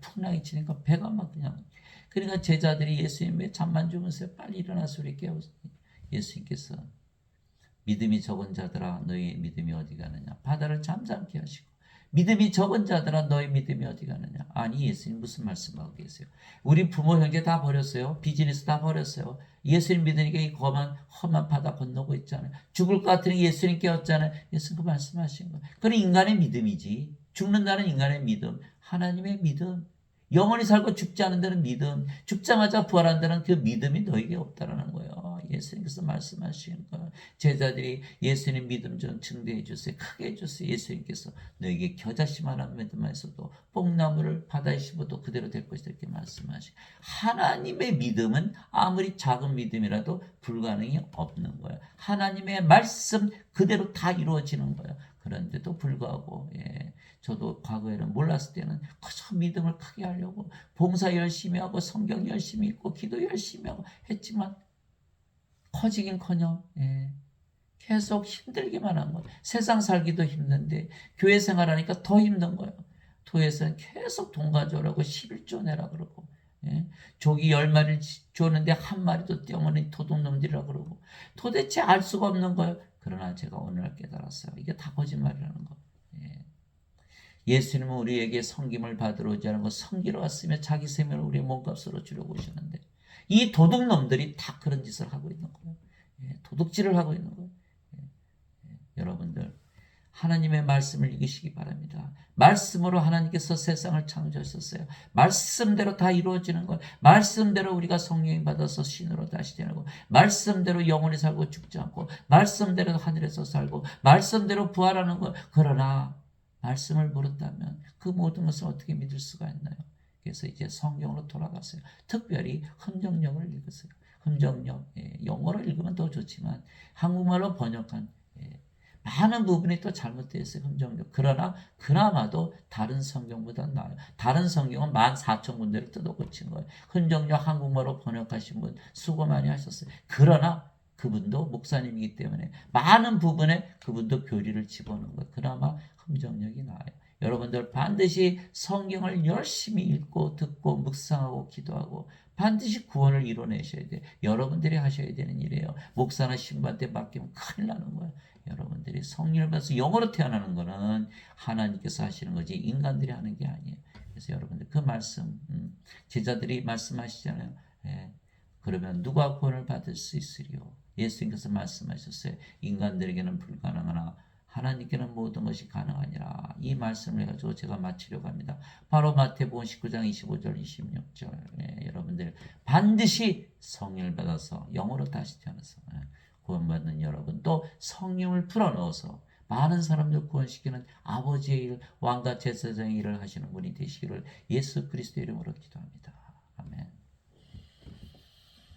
Speaker 1: 풍랑이 치니까 배가 막 그러니까 제자들이 예수님 왜 잠만 주무세요? 빨리 일어나서 우리 깨우세요. 예수님께서 믿음이 적은 자들아 너희 믿음이 어디 가느냐. 바다를 잠잠케 하시고 믿음이 적은 자들아 너희 믿음이 어디 가느냐. 아니 예수님 무슨 말씀하고 계세요? 우리 부모 형제 다 버렸어요. 비즈니스 다 버렸어요. 예수님 믿으니까 이 험한 바다 건너고 있잖아요. 죽을 것 같으니 예수님 깨웠잖아요. 예수님 그 말씀하신 거예요. 그건 인간의 믿음이지. 죽는다는 인간의 믿음, 하나님의 믿음, 영원히 살고 죽지 않는 데는 믿음, 죽자마자 부활한다는 그 믿음이 너에게 없다라는 거예요. 예수님께서 말씀하시는 거예요. 제자들이 예수님 믿음 좀 증대해 주세요. 크게 해주세요. 예수님께서 너에게 겨자씨만한 믿음만 있어도 뽕나무를 바다에 씹어도 그대로 될 것이다 이렇게 말씀하시고, 하나님의 믿음은 아무리 작은 믿음이라도 불가능이 없는 거예요. 하나님의 말씀 그대로 다 이루어지는 거예요. 그런데도 불구하고 저도 과거에는 몰랐을 때는 그저 믿음을 크게 하려고 봉사 열심히 하고 성경 열심히 읽고 기도 열심히 하고 했지만 커지긴커녕 계속 힘들기만 한 거예요. 세상 살기도 힘든데 교회 생활하니까 더 힘든 거예요. 교회에서는 계속 돈 가져오라고 11조 내라 그러고 조기 10마리를 줬는데 한 마리도 떼어먹는 도둑놈들이라 그러고 도대체 알 수가 없는 거예요. 그러나 제가 오늘날 깨달았어요. 이게 다 거짓말이라는 거. 예수님은 우리에게 섬김을 받으러 오지 않고 섬기러 왔으며 자기 생명을 우리의 몸값으로 주려고 오셨는데 이 도둑놈들이 다 그런 짓을 하고 있는 거예요. 도둑질을 하고 있는 거예요. 여러분들 하나님의 말씀을 읽으시기 바랍니다. 말씀으로 하나님께서 세상을 창조하셨어요. 말씀대로 다 이루어지는 거예요. 말씀대로 우리가 성령이 받아서 신으로 다시 되고 말씀대로 영원히 살고 죽지 않고 말씀대로 하늘에서 살고 말씀대로 부활하는 거예요. 그러나 말씀을 모른다면 그 모든 것을 어떻게 믿을 수가 있나요? 그래서 이제 성경으로 돌아가세요. 특별히 흠정령을 읽으세요. 흠정령, 영어로 읽으면 더 좋지만 한국말로 번역한 많은 부분이 또 잘못되어 있어요. 흠정령. 그러나 그나마도 다른 성경보다 나아요. 다른 성경은 14,000군데를 뜯어 고친 거예요. 흠정령 한국말로 번역하신 분 수고 많이 하셨어요. 그러나 그분도 목사님이기 때문에 많은 부분에 그분도 교리를 집어넣은 거예요. 그나마 흠정령이 나아요. 여러분들 반드시 성경을 열심히 읽고 듣고 묵상하고 기도하고 반드시 구원을 이뤄내셔야 돼요. 여러분들이 하셔야 되는 일이에요. 목사나 신부한테 맡기면 큰일 나는 거예요. 여러분들이 성령을 받아서 영으로 태어나는 거는 하나님께서 하시는 거지 인간들이 하는 게 아니에요. 그래서 여러분들 그 말씀 제자들이 말씀하시잖아요. 그러면 누가 구원을 받을 수 있으리요? 예수님께서 말씀하셨어요. 인간들에게는 불가능하나 하나님께는 모든 것이 가능하니라. 이 말씀을 해가지고 제가 마치려고 합니다. 바로 마태복음 19장 25절 26절 여러분들 반드시 성령을 받아서 영으로 다시 태어나서 구원받는 여러분 또 성령을 풀어넣어서 많은 사람들 구원시키는 아버지의 일, 왕과 제사장의 일을 하시는 분이 되시기를 예수 그리스도의 이름으로 기도합니다. 아멘.